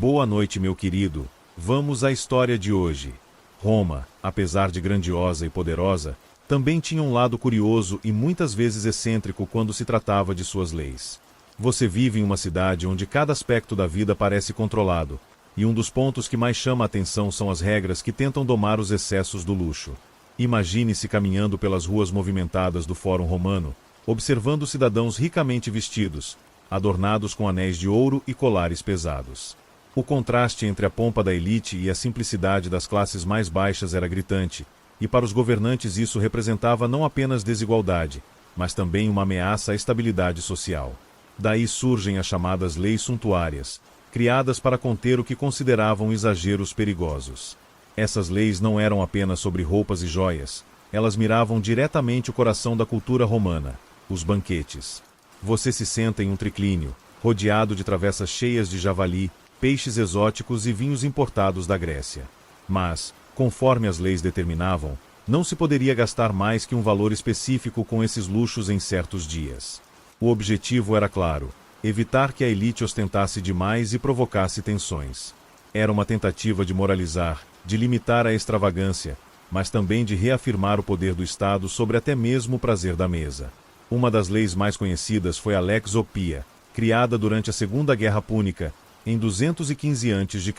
Boa noite, meu querido. Vamos à história de hoje. Roma, apesar de grandiosa e poderosa, também tinha um lado curioso e muitas vezes excêntrico quando se tratava de suas leis. Você vive em uma cidade onde cada aspecto da vida parece controlado, e um dos pontos que mais chama a atenção são as regras que tentam domar os excessos do luxo. Imagine-se caminhando pelas ruas movimentadas do Fórum Romano, observando cidadãos ricamente vestidos, adornados com anéis de ouro e colares pesados. O contraste entre a pompa da elite e a simplicidade das classes mais baixas era gritante, e para os governantes isso representava não apenas desigualdade, mas também uma ameaça à estabilidade social. Daí surgem as chamadas leis suntuárias, criadas para conter o que consideravam exageros perigosos. Essas leis não eram apenas sobre roupas e joias, elas miravam diretamente o coração da cultura romana, os banquetes. Você se senta em um triclínio, rodeado de travessas cheias de javali, peixes exóticos e vinhos importados da Grécia. Mas, conforme as leis determinavam, não se poderia gastar mais que um valor específico com esses luxos em certos dias. O objetivo era claro: evitar que a elite ostentasse demais e provocasse tensões. Era uma tentativa de moralizar, de limitar a extravagância, mas também de reafirmar o poder do Estado sobre até mesmo o prazer da mesa. Uma das leis mais conhecidas foi a Lex Oppia, criada durante a Segunda Guerra Púnica, em 215 a.C.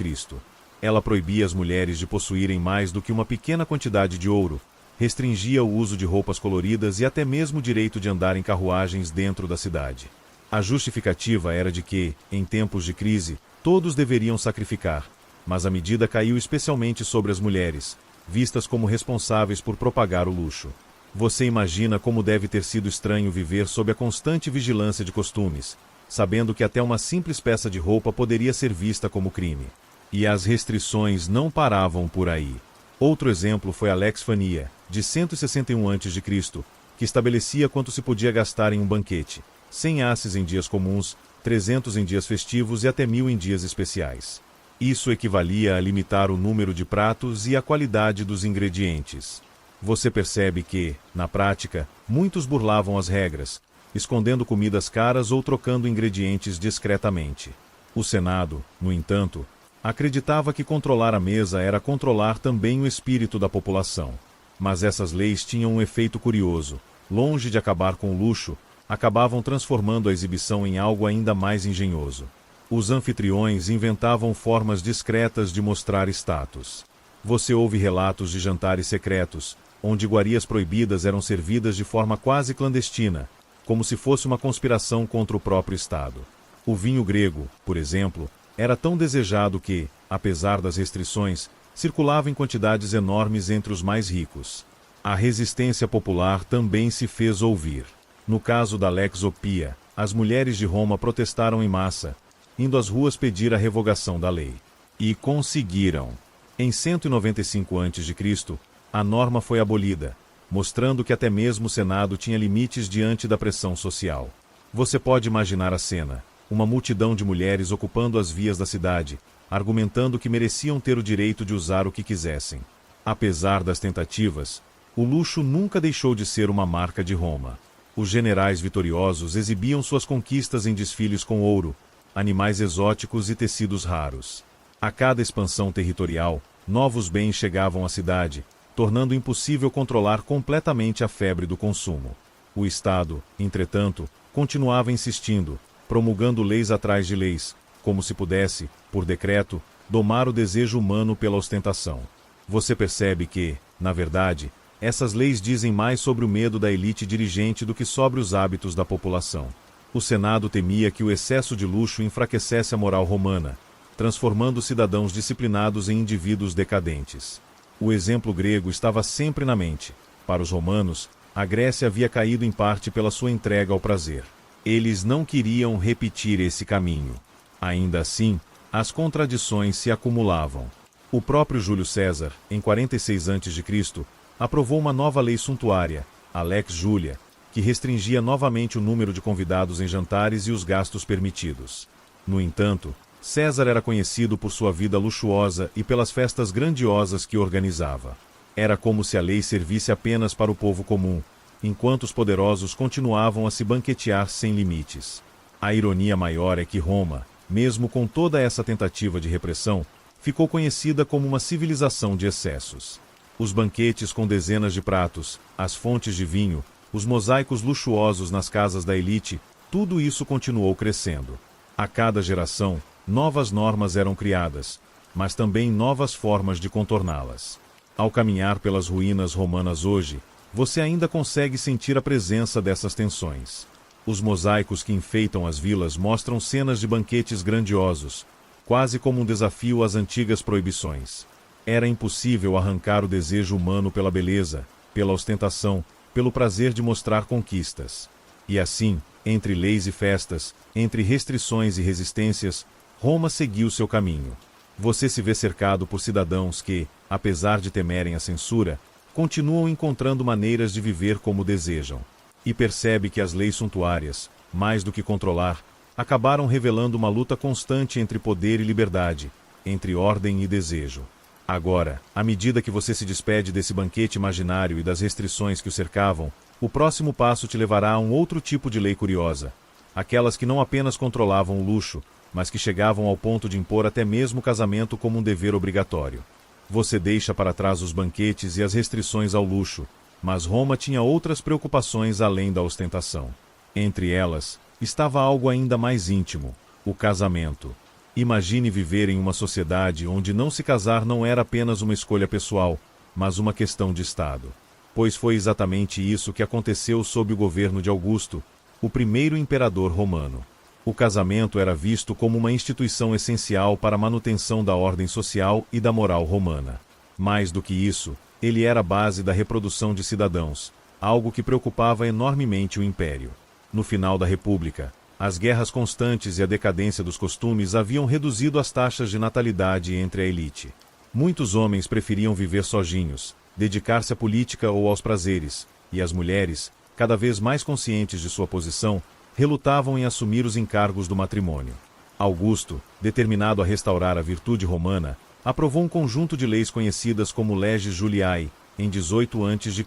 Ela proibia as mulheres de possuírem mais do que uma pequena quantidade de ouro, restringia o uso de roupas coloridas e até mesmo o direito de andar em carruagens dentro da cidade. A justificativa era de que, em tempos de crise, todos deveriam sacrificar, mas a medida caiu especialmente sobre as mulheres, vistas como responsáveis por propagar o luxo. Você imagina como deve ter sido estranho viver sob a constante vigilância de costumes, sabendo que até uma simples peça de roupa poderia ser vista como crime. E as restrições não paravam por aí. Outro exemplo foi a Lex Fania, de 161 a.C., que estabelecia quanto se podia gastar em um banquete: 100 asses em dias comuns, 300 em dias festivos e até 1000 em dias especiais. Isso equivalia a limitar o número de pratos e a qualidade dos ingredientes. Você percebe que, na prática, muitos burlavam as regras, escondendo comidas caras ou trocando ingredientes discretamente. O Senado, no entanto, acreditava que controlar a mesa era controlar também o espírito da população. Mas essas leis tinham um efeito curioso: longe de acabar com o luxo, acabavam transformando a exibição em algo ainda mais engenhoso. Os anfitriões inventavam formas discretas de mostrar status. Você ouve relatos de jantares secretos, onde iguarias proibidas eram servidas de forma quase clandestina, como se fosse uma conspiração contra o próprio Estado. O vinho grego, por exemplo, era tão desejado que, apesar das restrições, circulava em quantidades enormes entre os mais ricos. A resistência popular também se fez ouvir. No caso da Lex Oppia, as mulheres de Roma protestaram em massa, indo às ruas pedir a revogação da lei. E conseguiram. Em 195 a.C., a norma foi abolida, mostrando que até mesmo o Senado tinha limites diante da pressão social. Você pode imaginar a cena: uma multidão de mulheres ocupando as vias da cidade, argumentando que mereciam ter o direito de usar o que quisessem. Apesar das tentativas, o luxo nunca deixou de ser uma marca de Roma. Os generais vitoriosos exibiam suas conquistas em desfiles com ouro, animais exóticos e tecidos raros. A cada expansão territorial, novos bens chegavam à cidade, tornando impossível controlar completamente a febre do consumo. O Estado, entretanto, continuava insistindo, promulgando leis atrás de leis, como se pudesse, por decreto, domar o desejo humano pela ostentação. Você percebe que, na verdade, essas leis dizem mais sobre o medo da elite dirigente do que sobre os hábitos da população. O Senado temia que o excesso de luxo enfraquecesse a moral romana, transformando cidadãos disciplinados em indivíduos decadentes. O exemplo grego estava sempre na mente. Para os romanos, a Grécia havia caído em parte pela sua entrega ao prazer. Eles não queriam repetir esse caminho. Ainda assim, as contradições se acumulavam. O próprio Júlio César, em 46 a.C., aprovou uma nova lei suntuária, a Lex Julia, que restringia novamente o número de convidados em jantares e os gastos permitidos. No entanto, César era conhecido por sua vida luxuosa e pelas festas grandiosas que organizava. Era como se a lei servisse apenas para o povo comum, enquanto os poderosos continuavam a se banquetear sem limites. A ironia maior é que Roma, mesmo com toda essa tentativa de repressão, ficou conhecida como uma civilização de excessos. Os banquetes com dezenas de pratos, as fontes de vinho, os mosaicos luxuosos nas casas da elite, tudo isso continuou crescendo. A cada geração, novas normas eram criadas, mas também novas formas de contorná-las. Ao caminhar pelas ruínas romanas hoje, você ainda consegue sentir a presença dessas tensões. Os mosaicos que enfeitam as vilas mostram cenas de banquetes grandiosos, quase como um desafio às antigas proibições. Era impossível arrancar o desejo humano pela beleza, pela ostentação, pelo prazer de mostrar conquistas. E assim, entre leis e festas, entre restrições e resistências, Roma seguiu seu caminho. Você se vê cercado por cidadãos que, apesar de temerem a censura, continuam encontrando maneiras de viver como desejam. E percebe que as leis suntuárias, mais do que controlar, acabaram revelando uma luta constante entre poder e liberdade, entre ordem e desejo. Agora, à medida que você se despede desse banquete imaginário e das restrições que o cercavam, o próximo passo te levará a um outro tipo de lei curiosa. Aquelas que não apenas controlavam o luxo, mas que chegavam ao ponto de impor até mesmo o casamento como um dever obrigatório. Você deixa para trás os banquetes e as restrições ao luxo, mas Roma tinha outras preocupações além da ostentação. Entre elas, estava algo ainda mais íntimo: o casamento. Imagine viver em uma sociedade onde não se casar não era apenas uma escolha pessoal, mas uma questão de Estado. Pois foi exatamente isso que aconteceu sob o governo de Augusto, o primeiro imperador romano. O casamento era visto como uma instituição essencial para a manutenção da ordem social e da moral romana. Mais do que isso, ele era a base da reprodução de cidadãos, algo que preocupava enormemente o império. No final da República, as guerras constantes e a decadência dos costumes haviam reduzido as taxas de natalidade entre a elite. Muitos homens preferiam viver sozinhos, dedicar-se à política ou aos prazeres, e as mulheres, cada vez mais conscientes de sua posição, relutavam em assumir os encargos do matrimônio. Augusto, determinado a restaurar a virtude romana, aprovou um conjunto de leis conhecidas como Leges Juliae, em 18 a.C.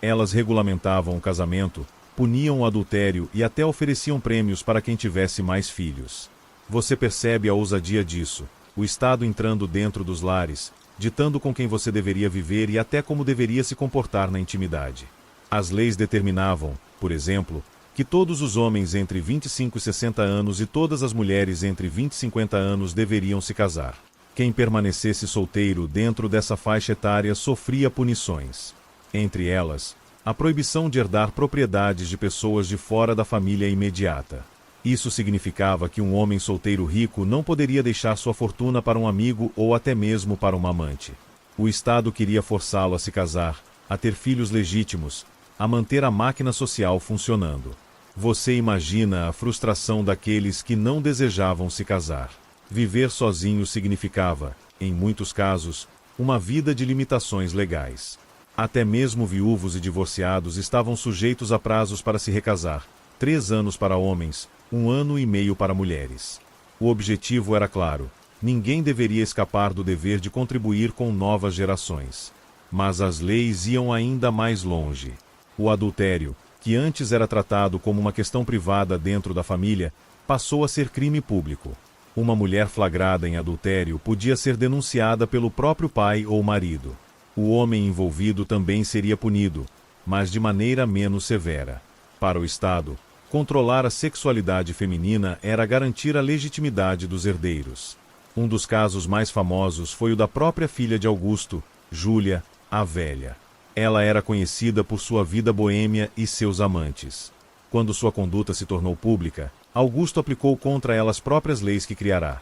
Elas regulamentavam o casamento, puniam o adultério e até ofereciam prêmios para quem tivesse mais filhos. Você percebe a ousadia disso, o Estado entrando dentro dos lares, ditando com quem você deveria viver e até como deveria se comportar na intimidade. As leis determinavam, por exemplo, que todos os homens entre 25 e 60 anos e todas as mulheres entre 20 e 50 anos deveriam se casar. Quem permanecesse solteiro dentro dessa faixa etária sofria punições. Entre elas, a proibição de herdar propriedades de pessoas de fora da família imediata. Isso significava que um homem solteiro rico não poderia deixar sua fortuna para um amigo ou até mesmo para uma amante. O Estado queria forçá-lo a se casar, a ter filhos legítimos, a manter a máquina social funcionando. Você imagina a frustração daqueles que não desejavam se casar. Viver sozinho significava, em muitos casos, uma vida de limitações legais. Até mesmo viúvos e divorciados estavam sujeitos a prazos para se recasar, 3 anos para homens, 1 ano e meio para mulheres. O objetivo era claro: ninguém deveria escapar do dever de contribuir com novas gerações. Mas as leis iam ainda mais longe. O adultério, que antes era tratado como uma questão privada dentro da família, passou a ser crime público. Uma mulher flagrada em adultério podia ser denunciada pelo próprio pai ou marido. O homem envolvido também seria punido, mas de maneira menos severa. Para o Estado, controlar a sexualidade feminina era garantir a legitimidade dos herdeiros. Um dos casos mais famosos foi o da própria filha de Augusto, Júlia, a Velha. Ela era conhecida por sua vida boêmia e seus amantes. Quando sua conduta se tornou pública, Augusto aplicou contra ela as próprias leis que criará.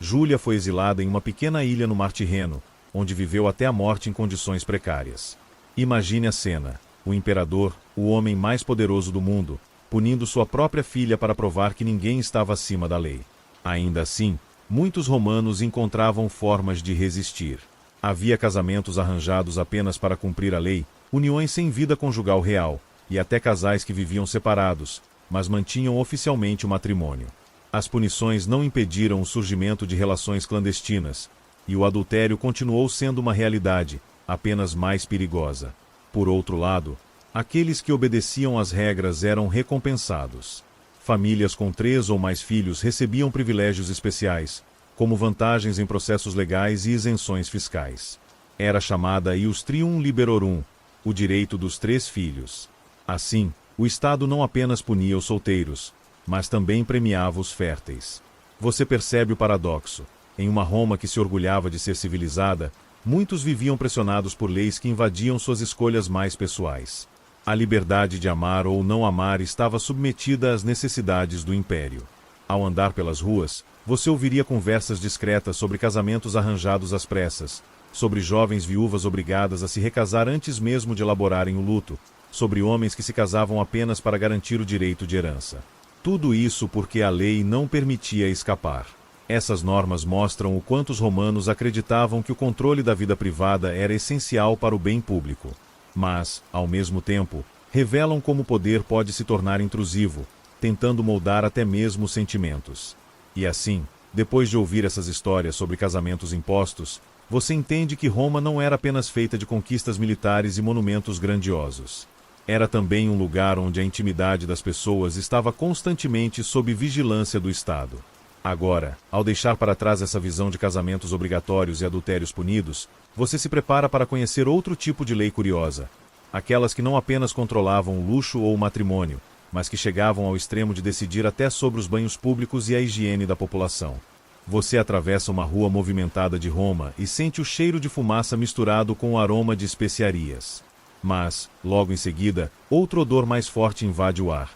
Júlia foi exilada em uma pequena ilha no Mar Tirreno, onde viveu até a morte em condições precárias. Imagine a cena: o imperador, o homem mais poderoso do mundo, punindo sua própria filha para provar que ninguém estava acima da lei. Ainda assim, muitos romanos encontravam formas de resistir. Havia casamentos arranjados apenas para cumprir a lei, uniões sem vida conjugal real, e até casais que viviam separados, mas mantinham oficialmente o matrimônio. As punições não impediram o surgimento de relações clandestinas, e o adultério continuou sendo uma realidade, apenas mais perigosa. Por outro lado, aqueles que obedeciam às regras eram recompensados. Famílias com 3 ou mais filhos recebiam privilégios especiais, como vantagens em processos legais e isenções fiscais. Era chamada ius trium liberorum, o direito dos 3 filhos. Assim, o Estado não apenas punia os solteiros, mas também premiava os férteis. Você percebe o paradoxo. Em uma Roma que se orgulhava de ser civilizada, muitos viviam pressionados por leis que invadiam suas escolhas mais pessoais. A liberdade de amar ou não amar estava submetida às necessidades do império. Ao andar pelas ruas, você ouviria conversas discretas sobre casamentos arranjados às pressas, sobre jovens viúvas obrigadas a se recasar antes mesmo de elaborarem o luto, sobre homens que se casavam apenas para garantir o direito de herança. Tudo isso porque a lei não permitia escapar. Essas normas mostram o quanto os romanos acreditavam que o controle da vida privada era essencial para o bem público. Mas, ao mesmo tempo, revelam como o poder pode se tornar intrusivo, tentando moldar até mesmo os sentimentos. E assim, depois de ouvir essas histórias sobre casamentos impostos, você entende que Roma não era apenas feita de conquistas militares e monumentos grandiosos. Era também um lugar onde a intimidade das pessoas estava constantemente sob vigilância do Estado. Agora, ao deixar para trás essa visão de casamentos obrigatórios e adultérios punidos, você se prepara para conhecer outro tipo de lei curiosa. Aquelas que não apenas controlavam o luxo ou o matrimônio, mas que chegavam ao extremo de decidir até sobre os banhos públicos e a higiene da população. Você atravessa uma rua movimentada de Roma e sente o cheiro de fumaça misturado com o aroma de especiarias. Mas, logo em seguida, outro odor mais forte invade o ar.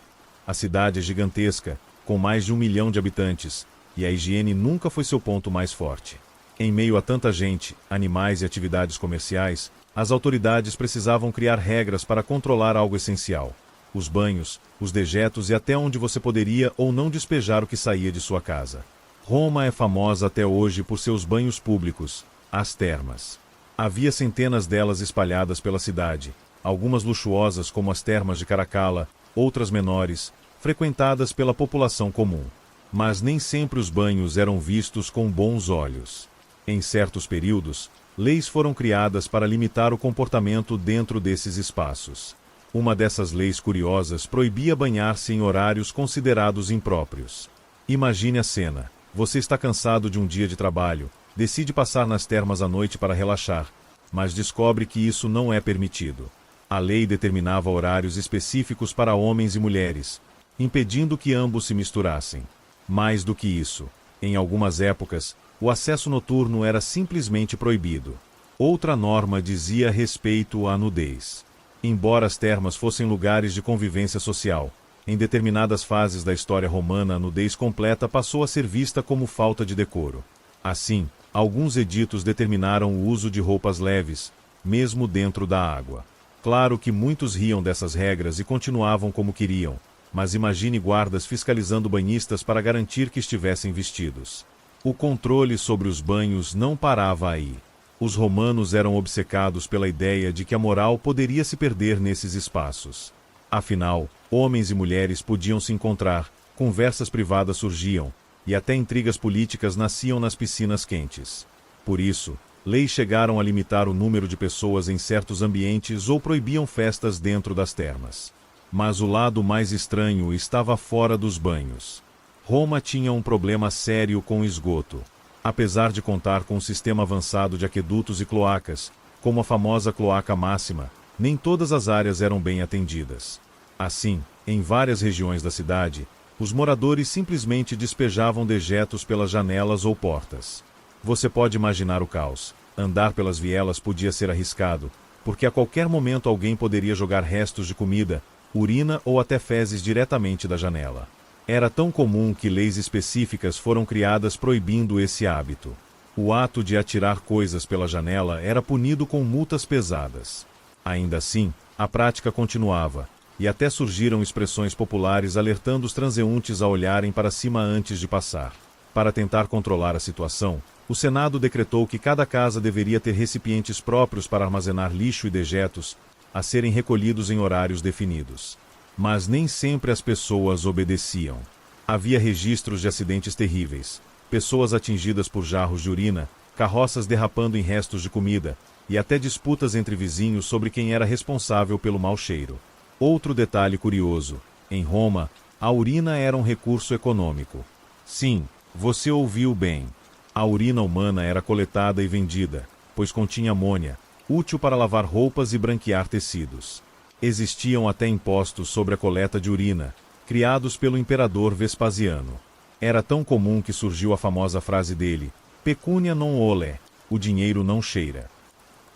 A cidade é gigantesca, com mais de 1 milhão de habitantes, e a higiene nunca foi seu ponto mais forte. Em meio a tanta gente, animais e atividades comerciais, as autoridades precisavam criar regras para controlar algo essencial: os banhos, os dejetos e até onde você poderia ou não despejar o que saía de sua casa. Roma é famosa até hoje por seus banhos públicos, as termas. Havia centenas delas espalhadas pela cidade, algumas luxuosas como as termas de Caracalla, outras menores, frequentadas pela população comum. Mas nem sempre os banhos eram vistos com bons olhos. Em certos períodos, leis foram criadas para limitar o comportamento dentro desses espaços. Uma dessas leis curiosas proibia banhar-se em horários considerados impróprios. Imagine a cena. Você está cansado de um dia de trabalho, decide passar nas termas à noite para relaxar, mas descobre que isso não é permitido. A lei determinava horários específicos para homens e mulheres, impedindo que ambos se misturassem. Mais do que isso, em algumas épocas, o acesso noturno era simplesmente proibido. Outra norma dizia respeito à nudez. Embora as termas fossem lugares de convivência social, em determinadas fases da história romana a nudez completa passou a ser vista como falta de decoro. Assim, alguns editos determinaram o uso de roupas leves, mesmo dentro da água. Claro que muitos riam dessas regras e continuavam como queriam, mas imagine guardas fiscalizando banhistas para garantir que estivessem vestidos. O controle sobre os banhos não parava aí. Os romanos eram obcecados pela ideia de que a moral poderia se perder nesses espaços. Afinal, homens e mulheres podiam se encontrar, conversas privadas surgiam, e até intrigas políticas nasciam nas piscinas quentes. Por isso, leis chegaram a limitar o número de pessoas em certos ambientes ou proibiam festas dentro das termas. Mas o lado mais estranho estava fora dos banhos. Roma tinha um problema sério com o esgoto. Apesar de contar com um sistema avançado de aquedutos e cloacas, como a famosa Cloaca Máxima, nem todas as áreas eram bem atendidas. Assim, em várias regiões da cidade, os moradores simplesmente despejavam dejetos pelas janelas ou portas. Você pode imaginar o caos. Andar pelas vielas podia ser arriscado, porque a qualquer momento alguém poderia jogar restos de comida, urina ou até fezes diretamente da janela. Era tão comum que leis específicas foram criadas proibindo esse hábito. O ato de atirar coisas pela janela era punido com multas pesadas. Ainda assim, a prática continuava, e até surgiram expressões populares alertando os transeuntes a olharem para cima antes de passar. Para tentar controlar a situação, o Senado decretou que cada casa deveria ter recipientes próprios para armazenar lixo e dejetos, a serem recolhidos em horários definidos. Mas nem sempre as pessoas obedeciam. Havia registros de acidentes terríveis, pessoas atingidas por jarros de urina, carroças derrapando em restos de comida, e até disputas entre vizinhos sobre quem era responsável pelo mau cheiro. Outro detalhe curioso: em Roma, A urina era um recurso econômico. Sim, você ouviu bem. A urina humana era coletada e vendida, pois continha amônia, útil para lavar roupas e branquear tecidos. Existiam até impostos sobre a coleta de urina, criados pelo imperador Vespasiano. Era tão comum que surgiu a famosa frase dele, pecunia non ole, o dinheiro não cheira.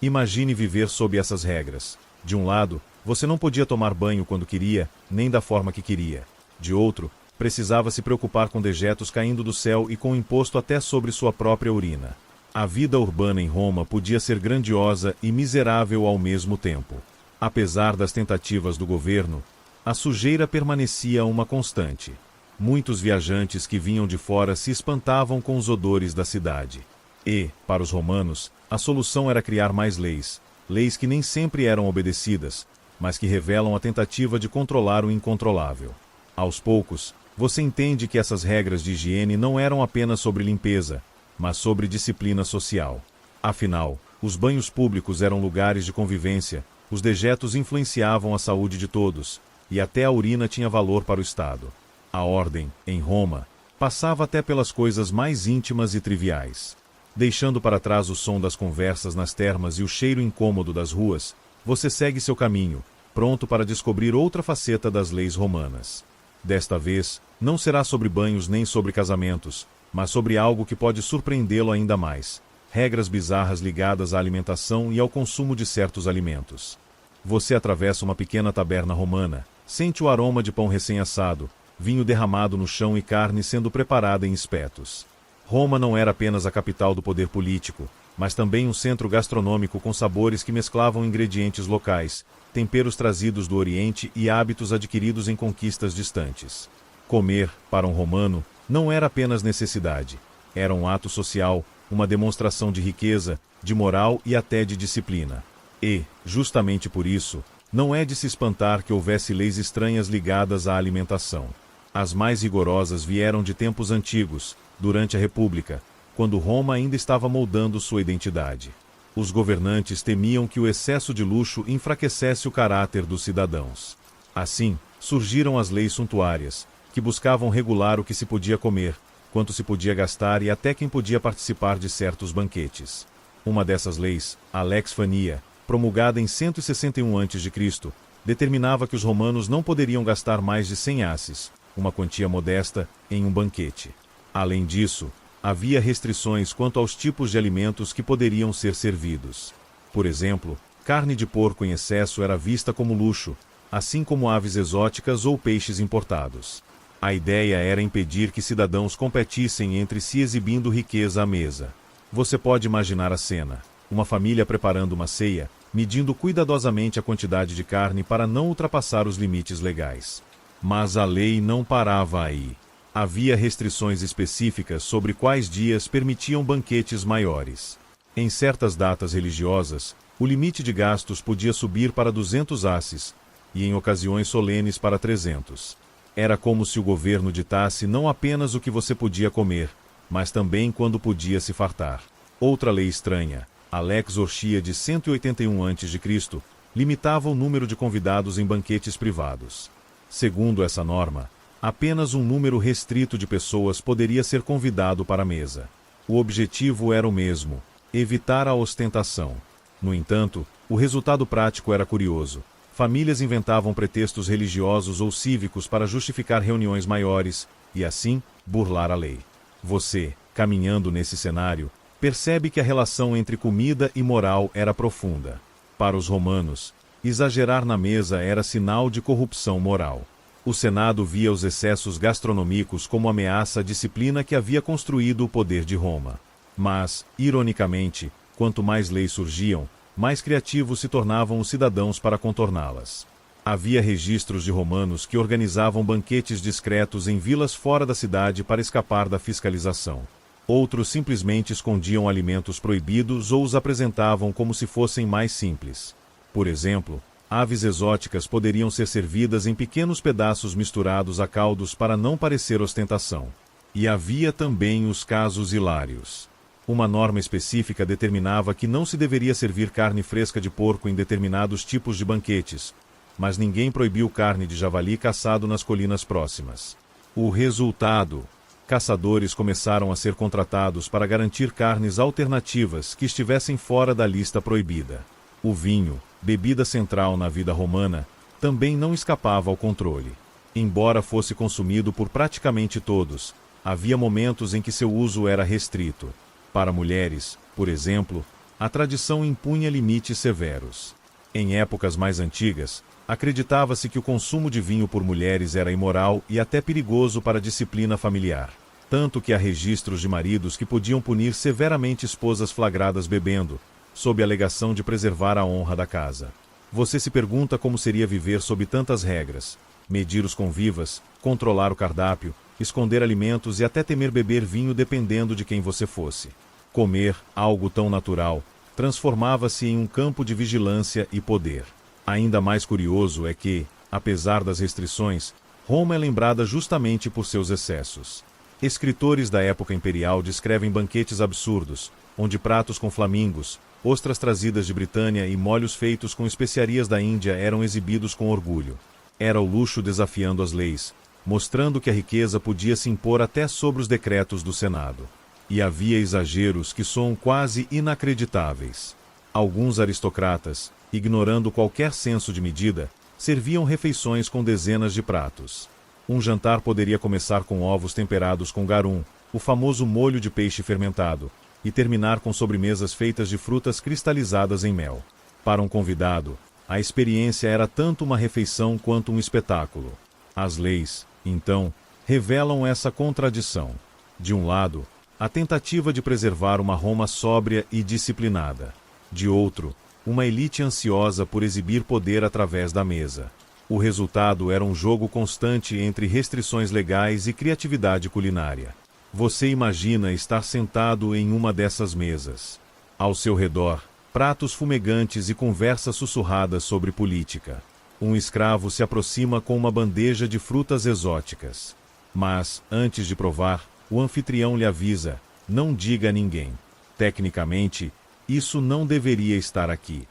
Imagine viver sob essas regras. De um lado, você não podia tomar banho quando queria, nem da forma que queria. De outro, precisava se preocupar com dejetos caindo do céu e com imposto até sobre sua própria urina. A vida urbana em Roma podia ser grandiosa e miserável ao mesmo tempo. Apesar das tentativas do governo, a sujeira permanecia uma constante. Muitos viajantes que vinham de fora se espantavam com os odores da cidade. E, para os romanos, a solução era criar mais leis, leis que nem sempre eram obedecidas, mas que revelam a tentativa de controlar o incontrolável. Aos poucos, você entende que essas regras de higiene não eram apenas sobre limpeza, mas sobre disciplina social. Afinal, os banhos públicos eram lugares de convivência, os dejetos influenciavam a saúde de todos, e até a urina tinha valor para o Estado. A ordem, em Roma, passava até pelas coisas mais íntimas e triviais. Deixando para trás o som das conversas nas termas e o cheiro incômodo das ruas, você segue seu caminho, pronto para descobrir outra faceta das leis romanas. Desta vez, não será sobre banhos nem sobre casamentos, mas sobre algo que pode surpreendê-lo ainda mais: regras bizarras ligadas à alimentação e ao consumo de certos alimentos. Você atravessa uma pequena taberna romana, sente o aroma de pão recém-assado, vinho derramado no chão e carne sendo preparada em espetos. Roma não era apenas a capital do poder político, mas também um centro gastronômico com sabores que mesclavam ingredientes locais, temperos trazidos do Oriente e hábitos adquiridos em conquistas distantes. Comer, para um romano, não era apenas necessidade. Era um ato social, uma demonstração de riqueza, de moral e até de disciplina. E, justamente por isso, não é de se espantar que houvesse leis estranhas ligadas à alimentação. As mais rigorosas vieram de tempos antigos, durante a República, quando Roma ainda estava moldando sua identidade. Os governantes temiam que o excesso de luxo enfraquecesse o caráter dos cidadãos. Assim, surgiram as leis suntuárias, que buscavam regular o que se podia comer, quanto se podia gastar e até quem podia participar de certos banquetes. Uma dessas leis, a Lex Fania, promulgada em 161 a.C., determinava que os romanos não poderiam gastar mais de 100 asses, uma quantia modesta, em um banquete. Além disso, havia restrições quanto aos tipos de alimentos que poderiam ser servidos. Por exemplo, carne de porco em excesso era vista como luxo, assim como aves exóticas ou peixes importados. A ideia era impedir que cidadãos competissem entre si exibindo riqueza à mesa. Você pode imaginar a cena: uma família preparando uma ceia, medindo cuidadosamente a quantidade de carne para não ultrapassar os limites legais. Mas a lei não parava aí. Havia restrições específicas sobre quais dias permitiam banquetes maiores. Em certas datas religiosas, o limite de gastos podia subir para 200 asses, e em ocasiões solenes para 300. Era como se o governo ditasse não apenas o que você podia comer, mas também quando podia se fartar. Outra lei estranha, a Lex Orchia de 181 a.C., limitava o número de convidados em banquetes privados. Segundo essa norma, apenas um número restrito de pessoas poderia ser convidado para a mesa. O objetivo era o mesmo: evitar a ostentação. No entanto, o resultado prático era curioso. Famílias inventavam pretextos religiosos ou cívicos para justificar reuniões maiores e, assim, burlar a lei. Você, caminhando nesse cenário, percebe que a relação entre comida e moral era profunda. Para os romanos, exagerar na mesa era sinal de corrupção moral. O Senado via os excessos gastronômicos como ameaça à disciplina que havia construído o poder de Roma. Mas, ironicamente, quanto mais leis surgiam, mais criativos se tornavam os cidadãos para contorná-las. Havia registros de romanos que organizavam banquetes discretos em vilas fora da cidade para escapar da fiscalização. Outros simplesmente escondiam alimentos proibidos ou os apresentavam como se fossem mais simples. Por exemplo, aves exóticas poderiam ser servidas em pequenos pedaços misturados a caldos para não parecer ostentação. E havia também os casos hilários. Uma norma específica determinava que não se deveria servir carne fresca de porco em determinados tipos de banquetes, mas ninguém proibiu carne de javali caçado nas colinas próximas. O resultado: caçadores começaram a ser contratados para garantir carnes alternativas que estivessem fora da lista proibida. O vinho, bebida central na vida romana, também não escapava ao controle. Embora fosse consumido por praticamente todos, havia momentos em que seu uso era restrito. Para mulheres, por exemplo, a tradição impunha limites severos. Em épocas mais antigas, acreditava-se que o consumo de vinho por mulheres era imoral e até perigoso para a disciplina familiar. Tanto que há registros de maridos que podiam punir severamente esposas flagradas bebendo, sob a alegação de preservar a honra da casa. Você se pergunta como seria viver sob tantas regras: medir os convivas, controlar o cardápio, esconder alimentos e até temer beber vinho dependendo de quem você fosse. Comer, algo tão natural, transformava-se em um campo de vigilância e poder. Ainda mais curioso é que, apesar das restrições, Roma é lembrada justamente por seus excessos. Escritores da época imperial descrevem banquetes absurdos, onde pratos com flamingos, ostras trazidas de Britânia e molhos feitos com especiarias da Índia eram exibidos com orgulho. Era o luxo desafiando as leis, mostrando que a riqueza podia se impor até sobre os decretos do Senado. E havia exageros que soam quase inacreditáveis. Alguns aristocratas, ignorando qualquer senso de medida, serviam refeições com dezenas de pratos. Um jantar poderia começar com ovos temperados com garum, o famoso molho de peixe fermentado, e terminar com sobremesas feitas de frutas cristalizadas em mel. Para um convidado, a experiência era tanto uma refeição quanto um espetáculo. As leis, então, revelam essa contradição. De um lado, a tentativa de preservar uma Roma sóbria e disciplinada. De outro, uma elite ansiosa por exibir poder através da mesa. O resultado era um jogo constante entre restrições legais e criatividade culinária. Você imagina estar sentado em uma dessas mesas. Ao seu redor, pratos fumegantes e conversas sussurradas sobre política. Um escravo se aproxima com uma bandeja de frutas exóticas. Mas, antes de provar, o anfitrião lhe avisa: não diga a ninguém. Tecnicamente, isso não deveria estar aqui.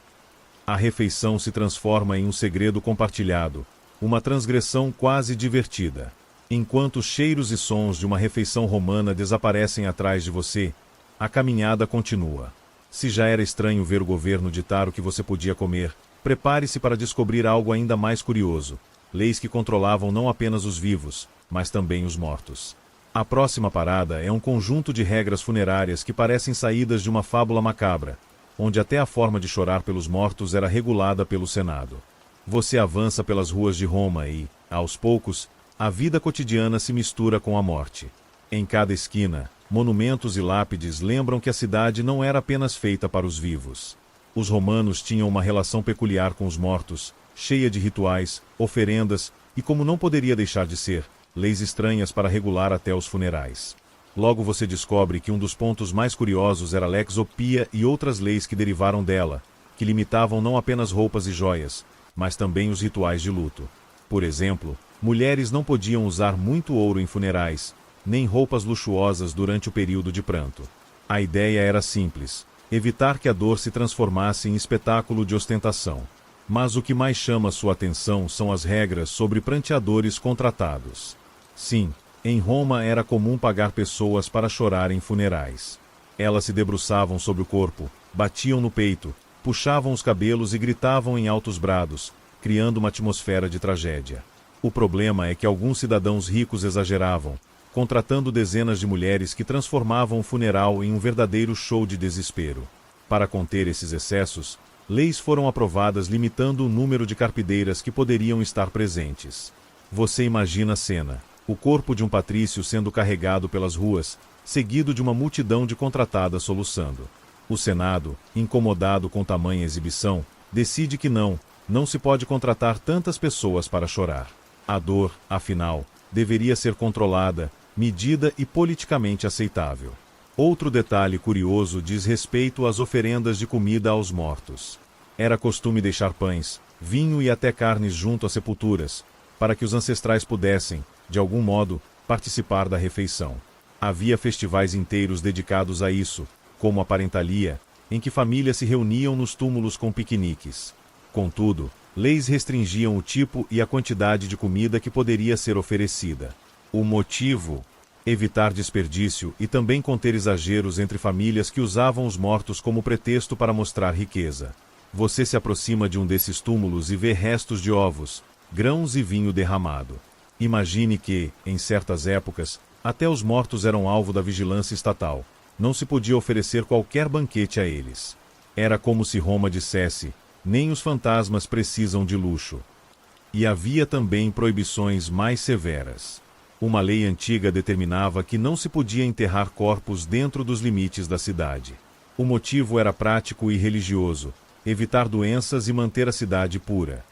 A refeição se transforma em um segredo compartilhado, uma transgressão quase divertida. Enquanto os cheiros e sons de uma refeição romana desaparecem atrás de você, a caminhada continua. Se já era estranho ver o governo ditar o que você podia comer, prepare-se para descobrir algo ainda mais curioso: leis que controlavam não apenas os vivos, mas também os mortos. A próxima parada é um conjunto de regras funerárias que parecem saídas de uma fábula macabra, onde até a forma de chorar pelos mortos era regulada pelo Senado. Você avança pelas ruas de Roma e, aos poucos, a vida cotidiana se mistura com a morte. Em cada esquina, monumentos e lápides lembram que a cidade não era apenas feita para os vivos. Os romanos tinham uma relação peculiar com os mortos, cheia de rituais, oferendas e, como não poderia deixar de ser, leis estranhas para regular até os funerais. Logo você descobre que um dos pontos mais curiosos era a Lex Oppia e outras leis que derivaram dela, que limitavam não apenas roupas e joias, mas também os rituais de luto. Por exemplo, mulheres não podiam usar muito ouro em funerais, nem roupas luxuosas durante o período de pranto. A ideia era simples: evitar que a dor se transformasse em espetáculo de ostentação. Mas o que mais chama sua atenção são as regras sobre pranteadores contratados. Sim, em Roma era comum pagar pessoas para chorar em funerais. Elas se debruçavam sobre o corpo, batiam no peito, puxavam os cabelos e gritavam em altos brados, criando uma atmosfera de tragédia. O problema é que alguns cidadãos ricos exageravam, contratando dezenas de mulheres que transformavam o funeral em um verdadeiro show de desespero. Para conter esses excessos, leis foram aprovadas limitando o número de carpideiras que poderiam estar presentes. Você imagina a cena: o corpo de um patrício sendo carregado pelas ruas, seguido de uma multidão de contratadas soluçando. O Senado, incomodado com tamanha exibição, decide que não se pode contratar tantas pessoas para chorar. A dor, afinal, deveria ser controlada, medida e politicamente aceitável. Outro detalhe curioso diz respeito às oferendas de comida aos mortos. Era costume deixar pães, vinho e até carnes junto às sepulturas, para que os ancestrais pudessem, de algum modo, participar da refeição. Havia festivais inteiros dedicados a isso, como a parentalia, em que famílias se reuniam nos túmulos com piqueniques. Contudo, Leis restringiam o tipo e a quantidade de comida que poderia ser oferecida. O motivo? Evitar desperdício e também conter exageros entre famílias que usavam os mortos como pretexto para mostrar riqueza. Você se aproxima de um desses túmulos e vê restos de ovos, grãos e vinho derramado. Imagine que, em certas épocas, até os mortos eram alvo da vigilância estatal. Não se podia oferecer qualquer banquete a eles. Era como se Roma dissesse: nem os fantasmas precisam de luxo. E havia também proibições mais severas. Uma lei antiga determinava que não se podia enterrar corpos dentro dos limites da cidade. O motivo era prático e religioso: evitar doenças e manter a cidade pura.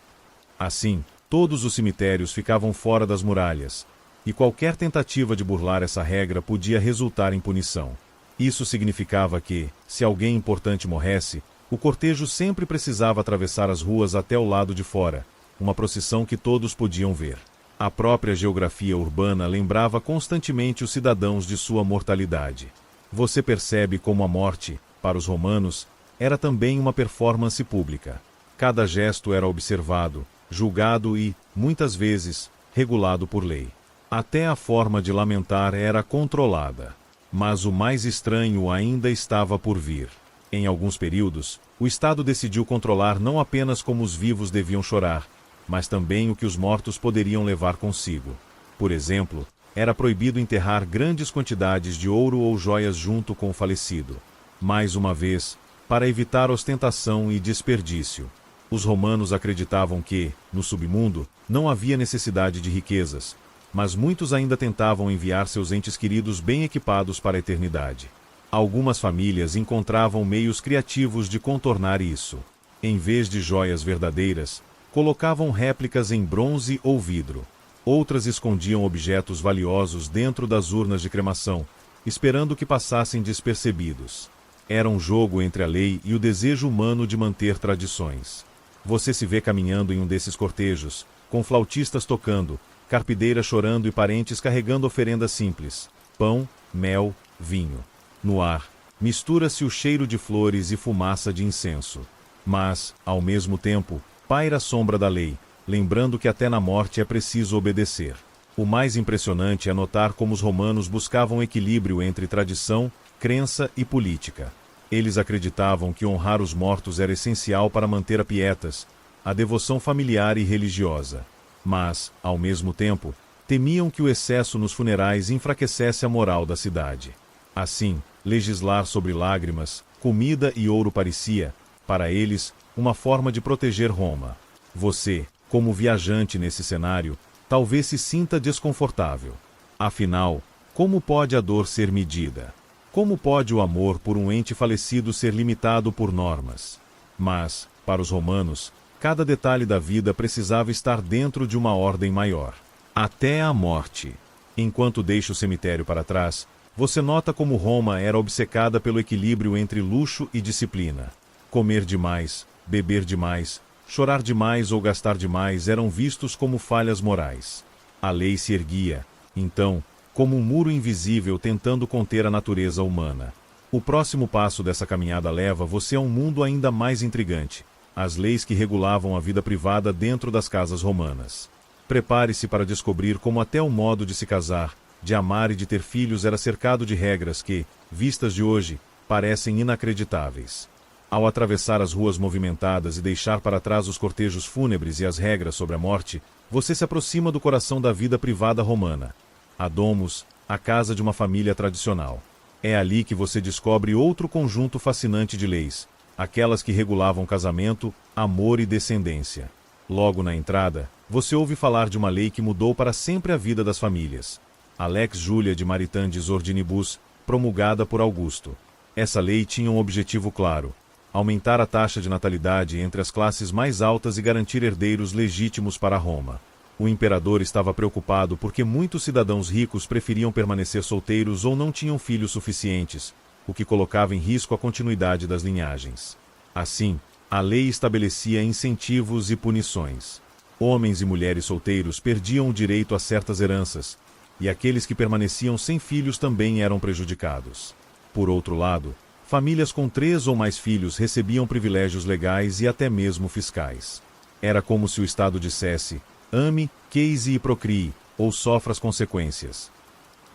Assim, todos os cemitérios ficavam fora das muralhas, e qualquer tentativa de burlar essa regra podia resultar em punição. Isso significava que, se alguém importante morresse, o cortejo sempre precisava atravessar as ruas até o lado de fora, uma procissão que todos podiam ver. A própria geografia urbana lembrava constantemente os cidadãos de sua mortalidade. Você percebe como a morte, para os romanos, era também uma performance pública. Cada gesto era observado, julgado e, muitas vezes, regulado por lei. Até a forma de lamentar era controlada. Mas o mais estranho ainda estava por vir. Em alguns períodos, o Estado decidiu controlar não apenas como os vivos deviam chorar, mas também o que os mortos poderiam levar consigo. Por exemplo, era proibido enterrar grandes quantidades de ouro ou joias junto com o falecido. Mais uma vez, para evitar ostentação e desperdício. Os romanos acreditavam que, no submundo, não havia necessidade de riquezas, mas muitos ainda tentavam enviar seus entes queridos bem equipados para a eternidade. Algumas famílias encontravam meios criativos de contornar isso. Em vez de joias verdadeiras, colocavam réplicas em bronze ou vidro. Outras escondiam objetos valiosos dentro das urnas de cremação, esperando que passassem despercebidos. Era um jogo entre a lei e o desejo humano de manter tradições. Você se vê caminhando em um desses cortejos, com flautistas tocando, carpideiras chorando e parentes carregando oferendas simples: pão, mel, vinho. No ar, mistura-se o cheiro de flores e fumaça de incenso. Mas, ao mesmo tempo, paira a sombra da lei, lembrando que até na morte é preciso obedecer. O mais impressionante é notar como os romanos buscavam equilíbrio entre tradição, crença e política. Eles acreditavam que honrar os mortos era essencial para manter a pietas, a devoção familiar e religiosa. Mas, ao mesmo tempo, temiam que o excesso nos funerais enfraquecesse a moral da cidade. Assim, legislar sobre lágrimas, comida e ouro parecia, para eles, uma forma de proteger Roma. Você, como viajante nesse cenário, talvez se sinta desconfortável. Afinal, como pode a dor ser medida? Como pode o amor por um ente falecido ser limitado por normas? Mas, para os romanos, cada detalhe da vida precisava estar dentro de uma ordem maior. Até a morte. Enquanto deixa o cemitério para trás, você nota como Roma era obcecada pelo equilíbrio entre luxo e disciplina. Comer demais, beber demais, chorar demais ou gastar demais eram vistos como falhas morais. A lei se erguia, então, como um muro invisível tentando conter a natureza humana. O próximo passo dessa caminhada leva você a um mundo ainda mais intrigante: as leis que regulavam a vida privada dentro das casas romanas. Prepare-se para descobrir como até o modo de se casar, de amar e de ter filhos era cercado de regras que, vistas de hoje, parecem inacreditáveis. Ao atravessar as ruas movimentadas e deixar para trás os cortejos fúnebres e as regras sobre a morte, você se aproxima do coração da vida privada romana. A domus, a casa de uma família tradicional. É ali que você descobre outro conjunto fascinante de leis, aquelas que regulavam casamento, amor e descendência. Logo na entrada, você ouve falar de uma lei que mudou para sempre a vida das famílias. A Lex Julia de Maritandis Ordinibus, promulgada por Augusto. Essa lei tinha um objetivo claro: aumentar a taxa de natalidade entre as classes mais altas e garantir herdeiros legítimos para Roma. O imperador estava preocupado porque muitos cidadãos ricos preferiam permanecer solteiros ou não tinham filhos suficientes, o que colocava em risco a continuidade das linhagens. Assim, a lei estabelecia incentivos e punições. Homens e mulheres solteiros perdiam o direito a certas heranças, e aqueles que permaneciam sem filhos também eram prejudicados. Por outro lado, famílias com 3 ou mais filhos recebiam privilégios legais e até mesmo fiscais. Era como se o Estado dissesse: ame, case e procrie, ou sofra as consequências.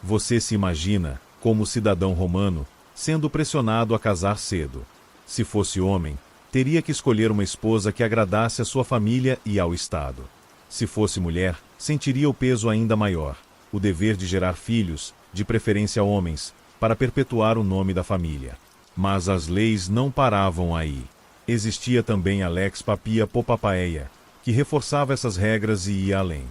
Você se imagina, como cidadão romano, sendo pressionado a casar cedo. Se fosse homem, teria que escolher uma esposa que agradasse à sua família e ao Estado. Se fosse mulher, sentiria o peso ainda maior, o dever de gerar filhos, de preferência homens, para perpetuar o nome da família. Mas as leis não paravam aí. Existia também a Lex Papia Popapaeia, que reforçava essas regras e ia além.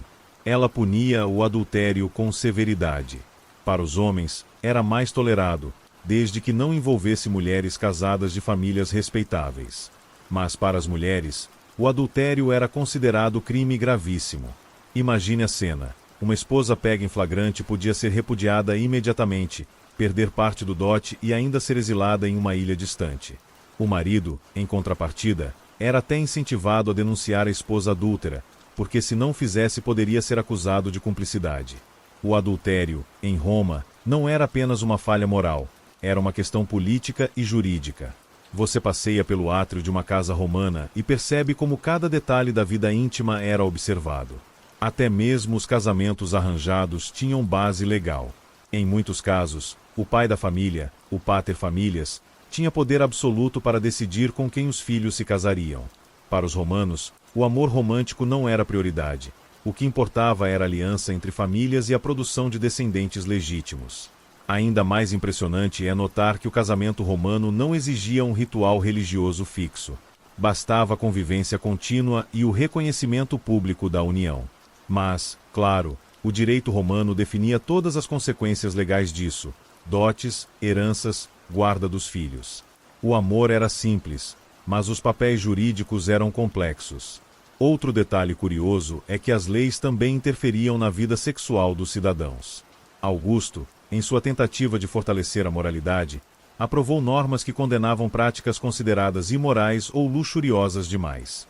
Ela punia o adultério com severidade. Para os homens, era mais tolerado, desde que não envolvesse mulheres casadas de famílias respeitáveis. Mas para as mulheres, o adultério era considerado crime gravíssimo. Imagine a cena: uma esposa pega em flagrante podia ser repudiada imediatamente, perder parte do dote e ainda ser exilada em uma ilha distante. O marido, em contrapartida, era até incentivado a denunciar a esposa adúltera, porque se não fizesse poderia ser acusado de cumplicidade. O adultério, em Roma, não era apenas uma falha moral, era uma questão política e jurídica. Você passeia pelo átrio de uma casa romana e percebe como cada detalhe da vida íntima era observado. Até mesmo os casamentos arranjados tinham base legal. Em muitos casos, o pai da família, o pater familias, tinha poder absoluto para decidir com quem os filhos se casariam. Para os romanos, o amor romântico não era prioridade. O que importava era a aliança entre famílias e a produção de descendentes legítimos. Ainda mais impressionante é notar que o casamento romano não exigia um ritual religioso fixo. Bastava a convivência contínua e o reconhecimento público da união. Mas, claro, o direito romano definia todas as consequências legais disso: dotes, heranças, guarda dos filhos. O amor era simples, mas os papéis jurídicos eram complexos. Outro detalhe curioso é que as leis também interferiam na vida sexual dos cidadãos. Augusto, em sua tentativa de fortalecer a moralidade, aprovou normas que condenavam práticas consideradas imorais ou luxuriosas demais.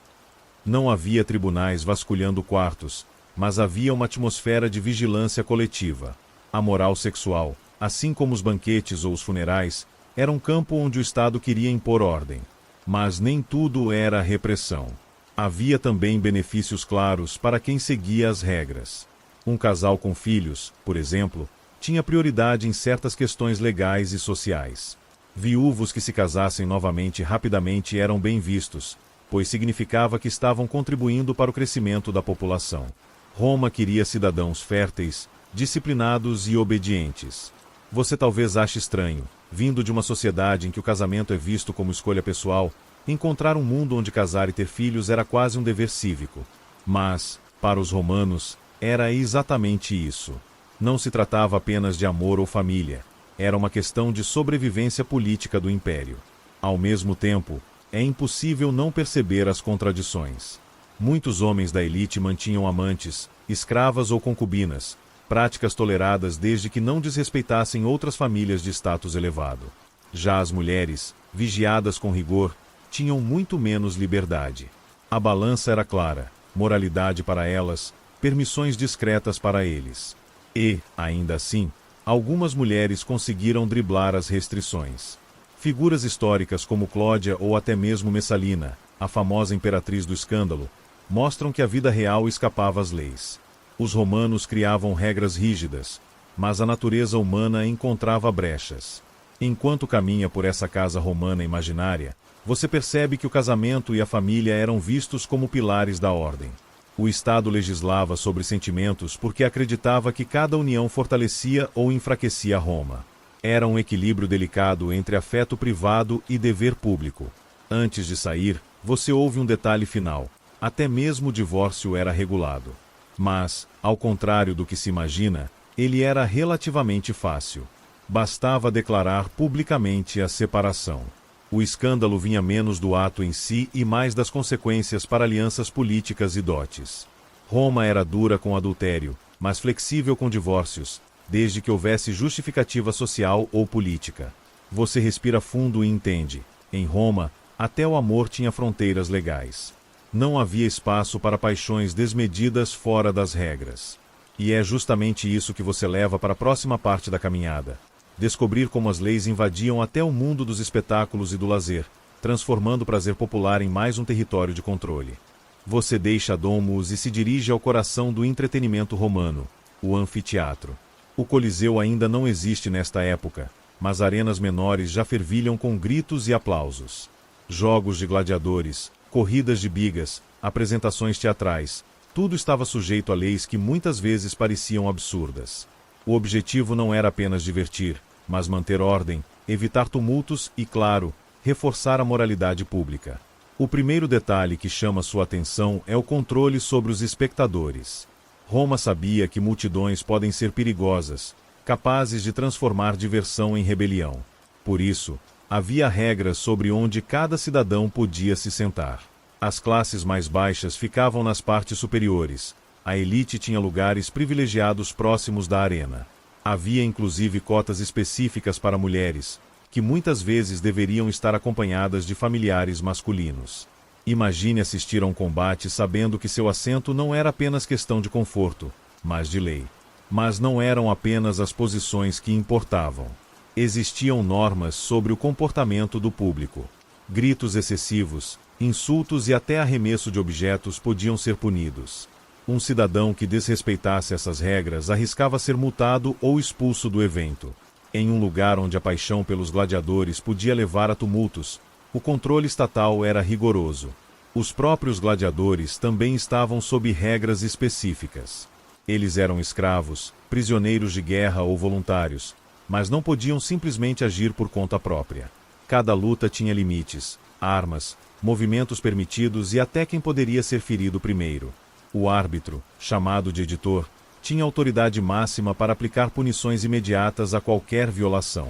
Não havia tribunais vasculhando quartos, mas havia uma atmosfera de vigilância coletiva. A moral sexual, assim como os banquetes ou os funerais, era um campo onde o Estado queria impor ordem. Mas nem tudo era repressão. Havia também benefícios claros para quem seguia as regras. Um casal com filhos, por exemplo, tinha prioridade em certas questões legais e sociais. Viúvos que se casassem novamente rapidamente eram bem vistos, pois significava que estavam contribuindo para o crescimento da população. Roma queria cidadãos férteis, disciplinados e obedientes. Você talvez ache estranho, vindo de uma sociedade em que o casamento é visto como escolha pessoal, encontrar um mundo onde casar e ter filhos era quase um dever cívico. Mas, para os romanos, era exatamente isso. Não se tratava apenas de amor ou família. Era uma questão de sobrevivência política do império. Ao mesmo tempo, é impossível não perceber as contradições. Muitos homens da elite mantinham amantes, escravas ou concubinas, práticas toleradas desde que não desrespeitassem outras famílias de status elevado. Já as mulheres, vigiadas com rigor, tinham muito menos liberdade. A balança era clara: moralidade para elas, permissões discretas para eles. E, ainda assim, algumas mulheres conseguiram driblar as restrições. Figuras históricas como Cláudia ou até mesmo Messalina, a famosa imperatriz do escândalo, mostram que a vida real escapava às leis. Os romanos criavam regras rígidas, mas a natureza humana encontrava brechas. Enquanto caminha por essa casa romana imaginária, você percebe que o casamento e a família eram vistos como pilares da ordem. O Estado legislava sobre sentimentos porque acreditava que cada união fortalecia ou enfraquecia Roma. Era um equilíbrio delicado entre afeto privado e dever público. Antes de sair, você ouve um detalhe final: até mesmo o divórcio era regulado. Mas, ao contrário do que se imagina, ele era relativamente fácil. Bastava declarar publicamente a separação. O escândalo vinha menos do ato em si e mais das consequências para alianças políticas e dotes. Roma era dura com adultério, mas flexível com divórcios, desde que houvesse justificativa social ou política. Você respira fundo e entende: em Roma, até o amor tinha fronteiras legais. Não havia espaço para paixões desmedidas fora das regras. E é justamente isso que você leva para a próxima parte da caminhada: descobrir como as leis invadiam até o mundo dos espetáculos e do lazer, transformando o prazer popular em mais um território de controle. Você deixa Domus e se dirige ao coração do entretenimento romano, o anfiteatro. O Coliseu ainda não existe nesta época, mas arenas menores já fervilham com gritos e aplausos. Jogos de gladiadores, corridas de bigas, apresentações teatrais, tudo estava sujeito a leis que muitas vezes pareciam absurdas. O objetivo não era apenas divertir, mas manter ordem, evitar tumultos e, claro, reforçar a moralidade pública. O primeiro detalhe que chama sua atenção é o controle sobre os espectadores. Roma sabia que multidões podem ser perigosas, capazes de transformar diversão em rebelião. Por isso, havia regras sobre onde cada cidadão podia se sentar. As classes mais baixas ficavam nas partes superiores. A elite tinha lugares privilegiados próximos da arena. Havia inclusive cotas específicas para mulheres, que muitas vezes deveriam estar acompanhadas de familiares masculinos. Imagine assistir a um combate sabendo que seu assento não era apenas questão de conforto, mas de lei. Mas não eram apenas as posições que importavam. Existiam normas sobre o comportamento do público. Gritos excessivos, insultos e até arremesso de objetos podiam ser punidos. Um cidadão que desrespeitasse essas regras arriscava ser multado ou expulso do evento. Em um lugar onde a paixão pelos gladiadores podia levar a tumultos, o controle estatal era rigoroso. Os próprios gladiadores também estavam sob regras específicas. Eles eram escravos, prisioneiros de guerra ou voluntários, mas não podiam simplesmente agir por conta própria. Cada luta tinha limites, armas, movimentos permitidos e até quem poderia ser ferido primeiro. O árbitro, chamado de editor, tinha autoridade máxima para aplicar punições imediatas a qualquer violação.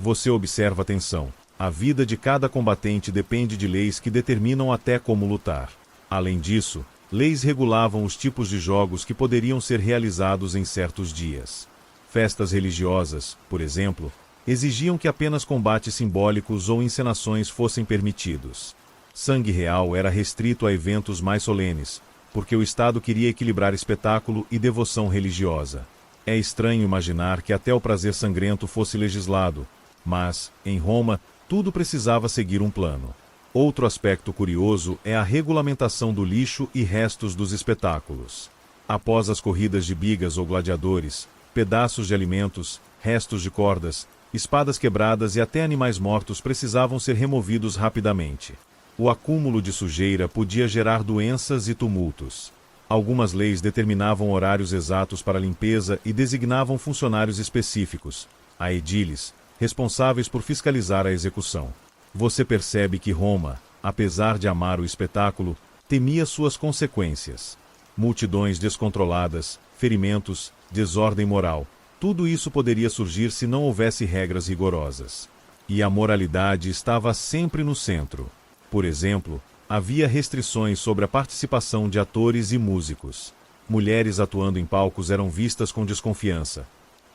Você observa a tensão. A vida de cada combatente depende de leis que determinam até como lutar. Além disso, leis regulavam os tipos de jogos que poderiam ser realizados em certos dias. Festas religiosas, por exemplo, exigiam que apenas combates simbólicos ou encenações fossem permitidos. Sangue real era restrito a eventos mais solenes, porque o Estado queria equilibrar espetáculo e devoção religiosa. É estranho imaginar que até o prazer sangrento fosse legislado, mas, em Roma, tudo precisava seguir um plano. Outro aspecto curioso é a regulamentação do lixo e restos dos espetáculos. Após as corridas de bigas ou gladiadores, pedaços de alimentos, restos de cordas, espadas quebradas e até animais mortos precisavam ser removidos rapidamente. O acúmulo de sujeira podia gerar doenças e tumultos. Algumas leis determinavam horários exatos para a limpeza e designavam funcionários específicos, a ediles, responsáveis por fiscalizar a execução. Você percebe que Roma, apesar de amar o espetáculo, temia suas consequências. Multidões descontroladas, ferimentos, desordem moral, tudo isso poderia surgir se não houvesse regras rigorosas. E a moralidade estava sempre no centro. Por exemplo, havia restrições sobre a participação de atores e músicos. Mulheres atuando em palcos eram vistas com desconfiança.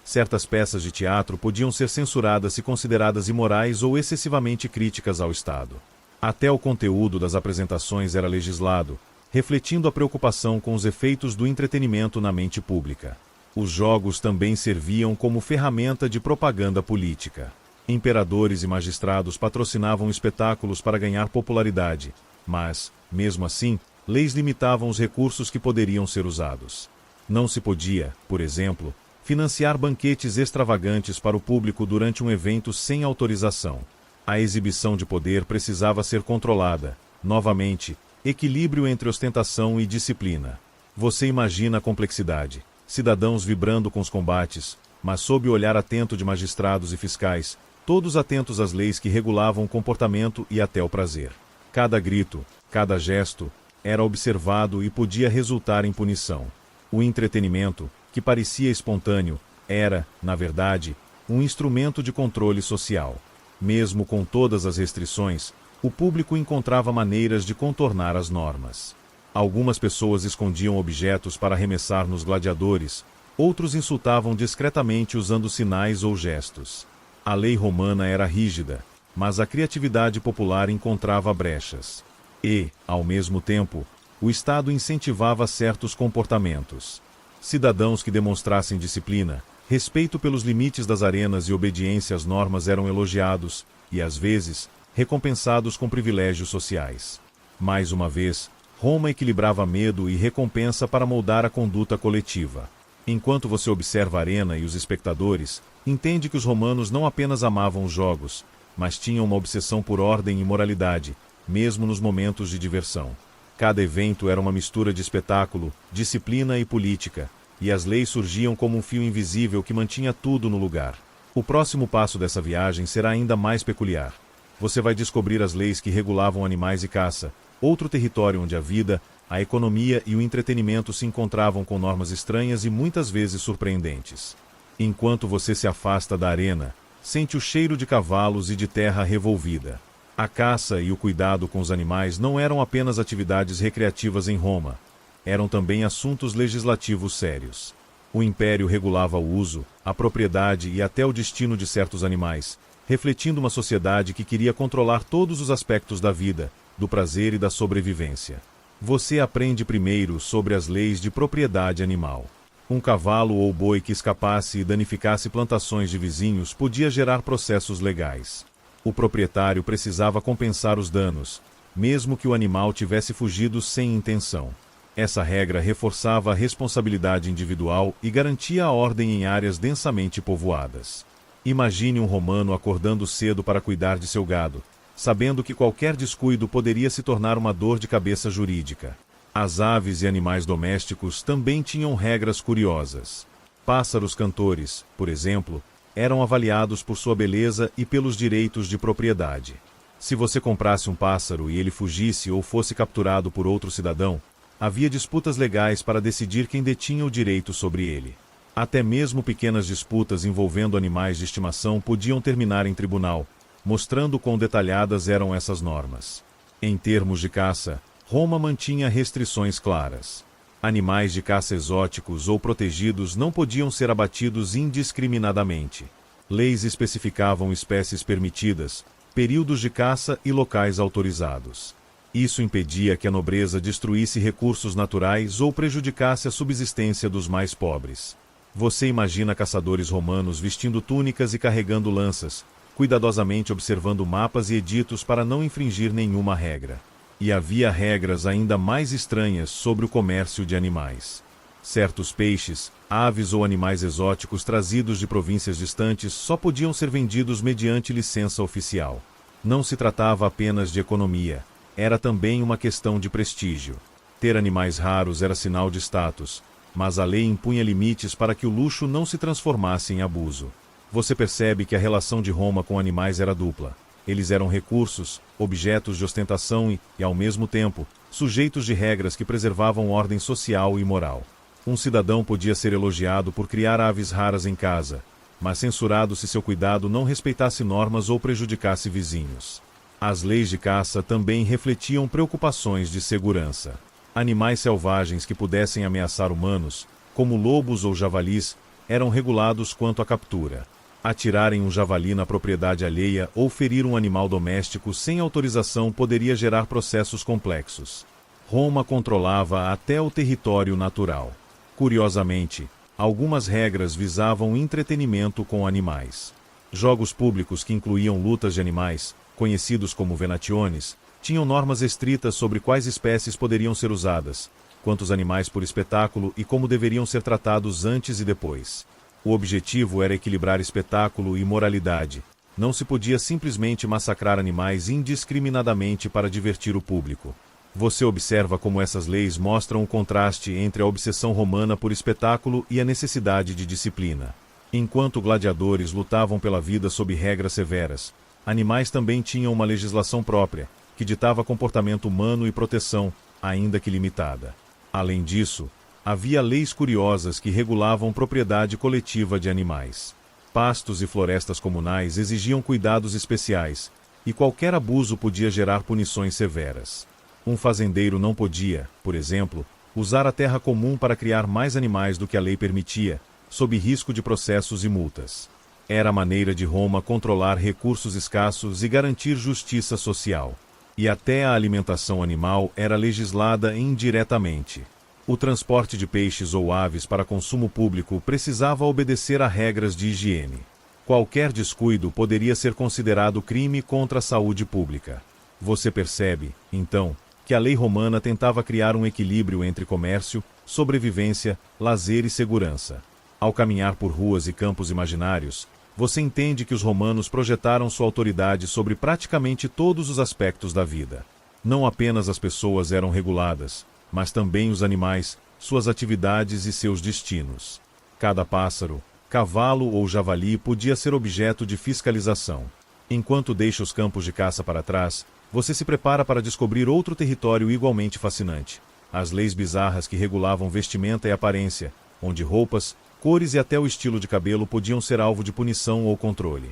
Certas peças de teatro podiam ser censuradas se consideradas imorais ou excessivamente críticas ao Estado. Até o conteúdo das apresentações era legislado, refletindo a preocupação com os efeitos do entretenimento na mente pública. Os jogos também serviam como ferramenta de propaganda política. Imperadores e magistrados patrocinavam espetáculos para ganhar popularidade, mas, mesmo assim, leis limitavam os recursos que poderiam ser usados. Não se podia, por exemplo, financiar banquetes extravagantes para o público durante um evento sem autorização. A exibição de poder precisava ser controlada. Novamente, equilíbrio entre ostentação e disciplina. Você imagina a complexidade. Cidadãos vibrando com os combates, mas sob o olhar atento de magistrados e fiscais, todos atentos às leis que regulavam o comportamento e até o prazer. Cada grito, cada gesto, era observado e podia resultar em punição. O entretenimento, que parecia espontâneo, era, na verdade, um instrumento de controle social. Mesmo com todas as restrições, o público encontrava maneiras de contornar as normas. Algumas pessoas escondiam objetos para arremessar nos gladiadores, outros insultavam discretamente usando sinais ou gestos. A lei romana era rígida, mas a criatividade popular encontrava brechas. E, ao mesmo tempo, o Estado incentivava certos comportamentos. Cidadãos que demonstrassem disciplina, respeito pelos limites das arenas e obediência às normas eram elogiados, e às vezes, recompensados com privilégios sociais. Mais uma vez, Roma equilibrava medo e recompensa para moldar a conduta coletiva. Enquanto você observa a arena e os espectadores, entende que os romanos não apenas amavam os jogos, mas tinham uma obsessão por ordem e moralidade, mesmo nos momentos de diversão. Cada evento era uma mistura de espetáculo, disciplina e política, e as leis surgiam como um fio invisível que mantinha tudo no lugar. O próximo passo dessa viagem será ainda mais peculiar. Você vai descobrir as leis que regulavam animais e caça, outro território onde a vida, a economia e o entretenimento se encontravam com normas estranhas e muitas vezes surpreendentes. Enquanto você se afasta da arena, sente o cheiro de cavalos e de terra revolvida. A caça e o cuidado com os animais não eram apenas atividades recreativas em Roma, eram também assuntos legislativos sérios. O império regulava o uso, a propriedade e até o destino de certos animais, refletindo uma sociedade que queria controlar todos os aspectos da vida, do prazer e da sobrevivência. Você aprende primeiro sobre as leis de propriedade animal. Um cavalo ou boi que escapasse e danificasse plantações de vizinhos podia gerar processos legais. O proprietário precisava compensar os danos, mesmo que o animal tivesse fugido sem intenção. Essa regra reforçava a responsabilidade individual e garantia a ordem em áreas densamente povoadas. Imagine um romano acordando cedo para cuidar de seu gado, sabendo que qualquer descuido poderia se tornar uma dor de cabeça jurídica. As aves e animais domésticos também tinham regras curiosas. Pássaros cantores, por exemplo, eram avaliados por sua beleza e pelos direitos de propriedade. Se você comprasse um pássaro e ele fugisse ou fosse capturado por outro cidadão, havia disputas legais para decidir quem detinha o direito sobre ele. Até mesmo pequenas disputas envolvendo animais de estimação podiam terminar em tribunal, mostrando quão detalhadas eram essas normas. Em termos de caça, Roma mantinha restrições claras. Animais de caça exóticos ou protegidos não podiam ser abatidos indiscriminadamente. Leis especificavam espécies permitidas, períodos de caça e locais autorizados. Isso impedia que a nobreza destruísse recursos naturais ou prejudicasse a subsistência dos mais pobres. Você imagina caçadores romanos vestindo túnicas e carregando lanças, cuidadosamente observando mapas e editos para não infringir nenhuma regra. E havia regras ainda mais estranhas sobre o comércio de animais. Certos peixes, aves ou animais exóticos trazidos de províncias distantes só podiam ser vendidos mediante licença oficial. Não se tratava apenas de economia, era também uma questão de prestígio. Ter animais raros era sinal de status, mas a lei impunha limites para que o luxo não se transformasse em abuso. Você percebe que a relação de Roma com animais era dupla. Eles eram recursos, objetos de ostentação e, ao mesmo tempo, sujeitos de regras que preservavam ordem social e moral. Um cidadão podia ser elogiado por criar aves raras em casa, mas censurado se seu cuidado não respeitasse normas ou prejudicasse vizinhos. As leis de caça também refletiam preocupações de segurança. Animais selvagens que pudessem ameaçar humanos, como lobos ou javalis, eram regulados quanto à captura. Atirarem um javali na propriedade alheia ou ferir um animal doméstico sem autorização poderia gerar processos complexos. Roma controlava até o território natural. Curiosamente, algumas regras visavam entretenimento com animais. Jogos públicos que incluíam lutas de animais, conhecidos como venationes, tinham normas estritas sobre quais espécies poderiam ser usadas, quantos animais por espetáculo e como deveriam ser tratados antes e depois. O objetivo era equilibrar espetáculo e moralidade. Não se podia simplesmente massacrar animais indiscriminadamente para divertir o público. Você observa como essas leis mostram o contraste entre a obsessão romana por espetáculo e a necessidade de disciplina. Enquanto gladiadores lutavam pela vida sob regras severas, animais também tinham uma legislação própria, que ditava comportamento humano e proteção, ainda que limitada. Além disso, havia leis curiosas que regulavam propriedade coletiva de animais. Pastos e florestas comunais exigiam cuidados especiais, e qualquer abuso podia gerar punições severas. Um fazendeiro não podia, por exemplo, usar a terra comum para criar mais animais do que a lei permitia, sob risco de processos e multas. Era a maneira de Roma controlar recursos escassos e garantir justiça social. E até a alimentação animal era legislada indiretamente. O transporte de peixes ou aves para consumo público precisava obedecer a regras de higiene. Qualquer descuido poderia ser considerado crime contra a saúde pública. Você percebe, então, que a lei romana tentava criar um equilíbrio entre comércio, sobrevivência, lazer e segurança. Ao caminhar por ruas e campos imaginários, você entende que os romanos projetaram sua autoridade sobre praticamente todos os aspectos da vida. Não apenas as pessoas eram reguladas, mas também os animais, suas atividades e seus destinos. Cada pássaro, cavalo ou javali podia ser objeto de fiscalização. Enquanto deixa os campos de caça para trás, você se prepara para descobrir outro território igualmente fascinante: as leis bizarras que regulavam vestimenta e aparência, onde roupas, cores e até o estilo de cabelo podiam ser alvo de punição ou controle.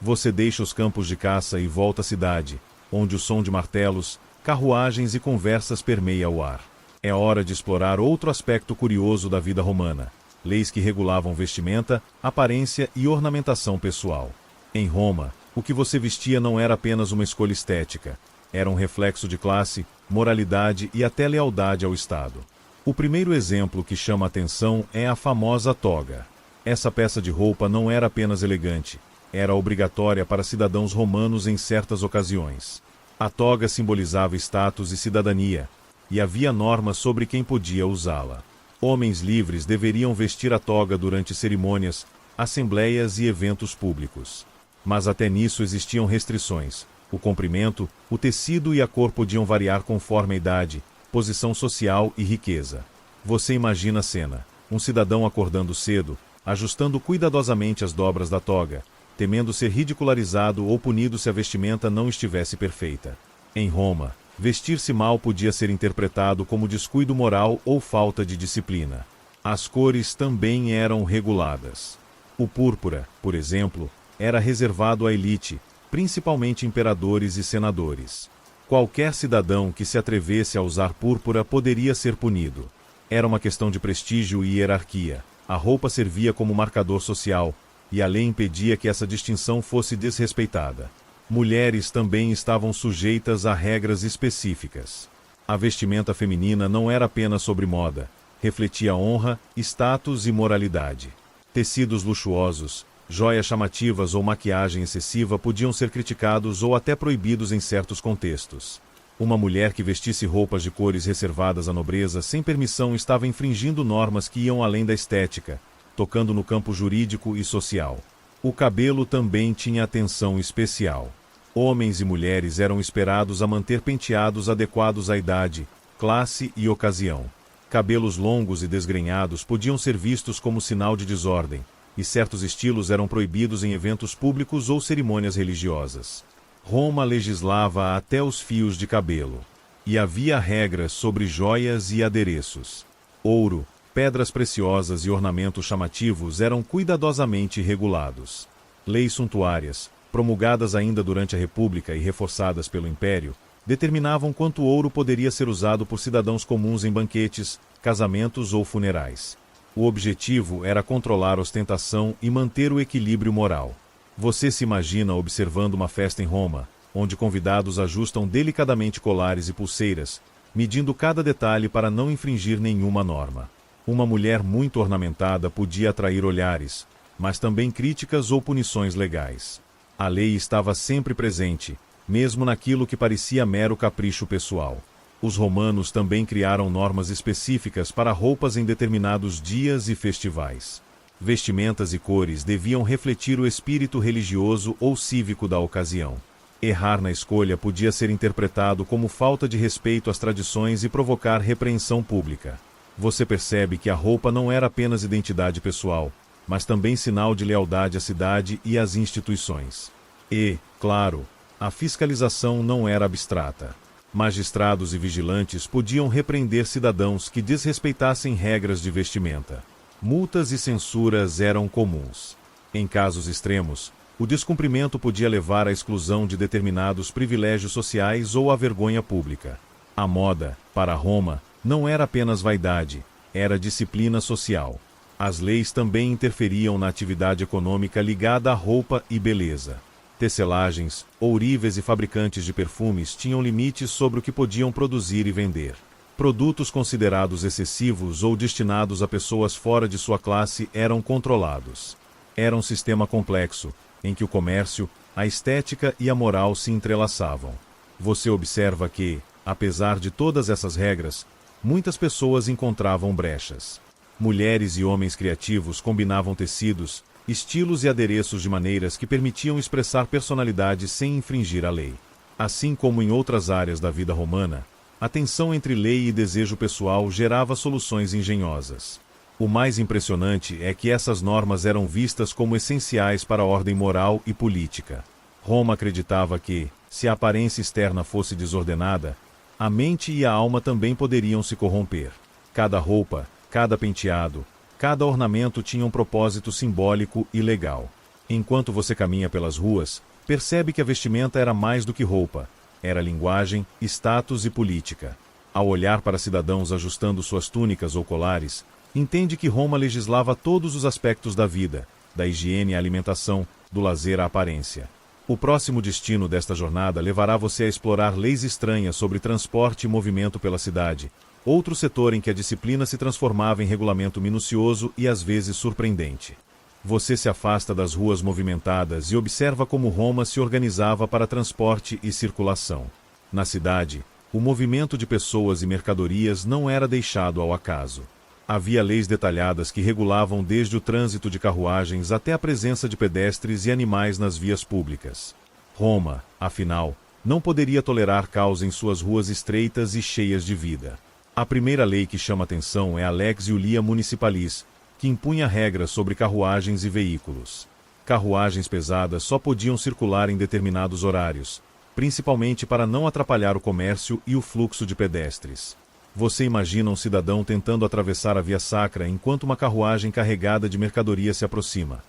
Você deixa os campos de caça e volta à cidade, onde o som de martelos, carruagens e conversas permeia o ar. É hora de explorar outro aspecto curioso da vida romana: leis que regulavam vestimenta, aparência e ornamentação pessoal. Em Roma, o que você vestia não era apenas uma escolha estética, era um reflexo de classe, moralidade e até lealdade ao Estado. O primeiro exemplo que chama a atenção é a famosa toga. Essa peça de roupa não era apenas elegante, era obrigatória para cidadãos romanos em certas ocasiões. A toga simbolizava status e cidadania, e havia normas sobre quem podia usá-la. Homens livres deveriam vestir a toga durante cerimônias, assembleias e eventos públicos. Mas até nisso existiam restrições. O comprimento, o tecido e a cor podiam variar conforme a idade, posição social e riqueza. Você imagina a cena: um cidadão acordando cedo, ajustando cuidadosamente as dobras da toga, temendo ser ridicularizado ou punido se a vestimenta não estivesse perfeita. Em Roma, vestir-se mal podia ser interpretado como descuido moral ou falta de disciplina. As cores também eram reguladas. O púrpura, por exemplo, era reservado à elite, principalmente imperadores e senadores. Qualquer cidadão que se atrevesse a usar púrpura poderia ser punido. Era uma questão de prestígio e hierarquia. A roupa servia como marcador social, e a lei impedia que essa distinção fosse desrespeitada. Mulheres também estavam sujeitas a regras específicas. A vestimenta feminina não era apenas sobre moda, refletia honra, status e moralidade. Tecidos luxuosos, joias chamativas ou maquiagem excessiva podiam ser criticados ou até proibidos em certos contextos. Uma mulher que vestisse roupas de cores reservadas à nobreza sem permissão estava infringindo normas que iam além da estética, tocando no campo jurídico e social. O cabelo também tinha atenção especial. Homens e mulheres eram esperados a manter penteados adequados à idade, classe e ocasião. Cabelos longos e desgrenhados podiam ser vistos como sinal de desordem, e certos estilos eram proibidos em eventos públicos ou cerimônias religiosas. Roma legislava até os fios de cabelo. E havia regras sobre joias e adereços. Ouro, pedras preciosas e ornamentos chamativos eram cuidadosamente regulados. Leis suntuárias, promulgadas ainda durante a República e reforçadas pelo Império, determinavam quanto ouro poderia ser usado por cidadãos comuns em banquetes, casamentos ou funerais. O objetivo era controlar a ostentação e manter o equilíbrio moral. Você se imagina observando uma festa em Roma, onde convidados ajustam delicadamente colares e pulseiras, medindo cada detalhe para não infringir nenhuma norma. Uma mulher muito ornamentada podia atrair olhares, mas também críticas ou punições legais. A lei estava sempre presente, mesmo naquilo que parecia mero capricho pessoal. Os romanos também criaram normas específicas para roupas em determinados dias e festivais. Vestimentas e cores deviam refletir o espírito religioso ou cívico da ocasião. Errar na escolha podia ser interpretado como falta de respeito às tradições e provocar repreensão pública. Você percebe que a roupa não era apenas identidade pessoal, mas também sinal de lealdade à cidade e às instituições. E, claro, a fiscalização não era abstrata. Magistrados e vigilantes podiam repreender cidadãos que desrespeitassem regras de vestimenta. Multas e censuras eram comuns. Em casos extremos, o descumprimento podia levar à exclusão de determinados privilégios sociais ou à vergonha pública. A moda, para Roma, não era apenas vaidade, era disciplina social. As leis também interferiam na atividade econômica ligada à roupa e beleza. Tecelagens, ourives e fabricantes de perfumes tinham limites sobre o que podiam produzir e vender. Produtos considerados excessivos ou destinados a pessoas fora de sua classe eram controlados. Era um sistema complexo, em que o comércio, a estética e a moral se entrelaçavam. Você observa que, Apesar de todas essas regras, muitas pessoas encontravam brechas. Mulheres e homens criativos combinavam tecidos, estilos e adereços de maneiras que permitiam expressar personalidade sem infringir a lei. Assim como em outras áreas da vida romana, a tensão entre lei e desejo pessoal gerava soluções engenhosas. O mais impressionante é que essas normas eram vistas como essenciais para a ordem moral e política. Roma acreditava que, se a aparência externa fosse desordenada, a mente e a alma também poderiam se corromper. Cada roupa, cada penteado, cada ornamento tinha um propósito simbólico e legal. Enquanto você caminha pelas ruas, percebe que a vestimenta era mais do que roupa, era linguagem, status e política. Ao olhar para cidadãos ajustando suas túnicas ou colares, entende que Roma legislava todos os aspectos da vida, da higiene à alimentação, do lazer à aparência. O próximo destino desta jornada levará você a explorar leis estranhas sobre transporte e movimento pela cidade, outro setor em que a disciplina se transformava em regulamento minucioso e às vezes surpreendente. Você se afasta das ruas movimentadas e observa como Roma se organizava para transporte e circulação. Na cidade, o movimento de pessoas e mercadorias não era deixado ao acaso. Havia leis detalhadas que regulavam desde o trânsito de carruagens até a presença de pedestres e animais nas vias públicas. Roma, afinal, não poderia tolerar caos em suas ruas estreitas e cheias de vida. A primeira lei que chama atenção é a Lex Iulia Municipalis, que impunha regras sobre carruagens e veículos. Carruagens pesadas só podiam circular em determinados horários, principalmente para não atrapalhar o comércio e o fluxo de pedestres. Você imagina um cidadão tentando atravessar a via sacra enquanto uma carruagem carregada de mercadoria se aproxima.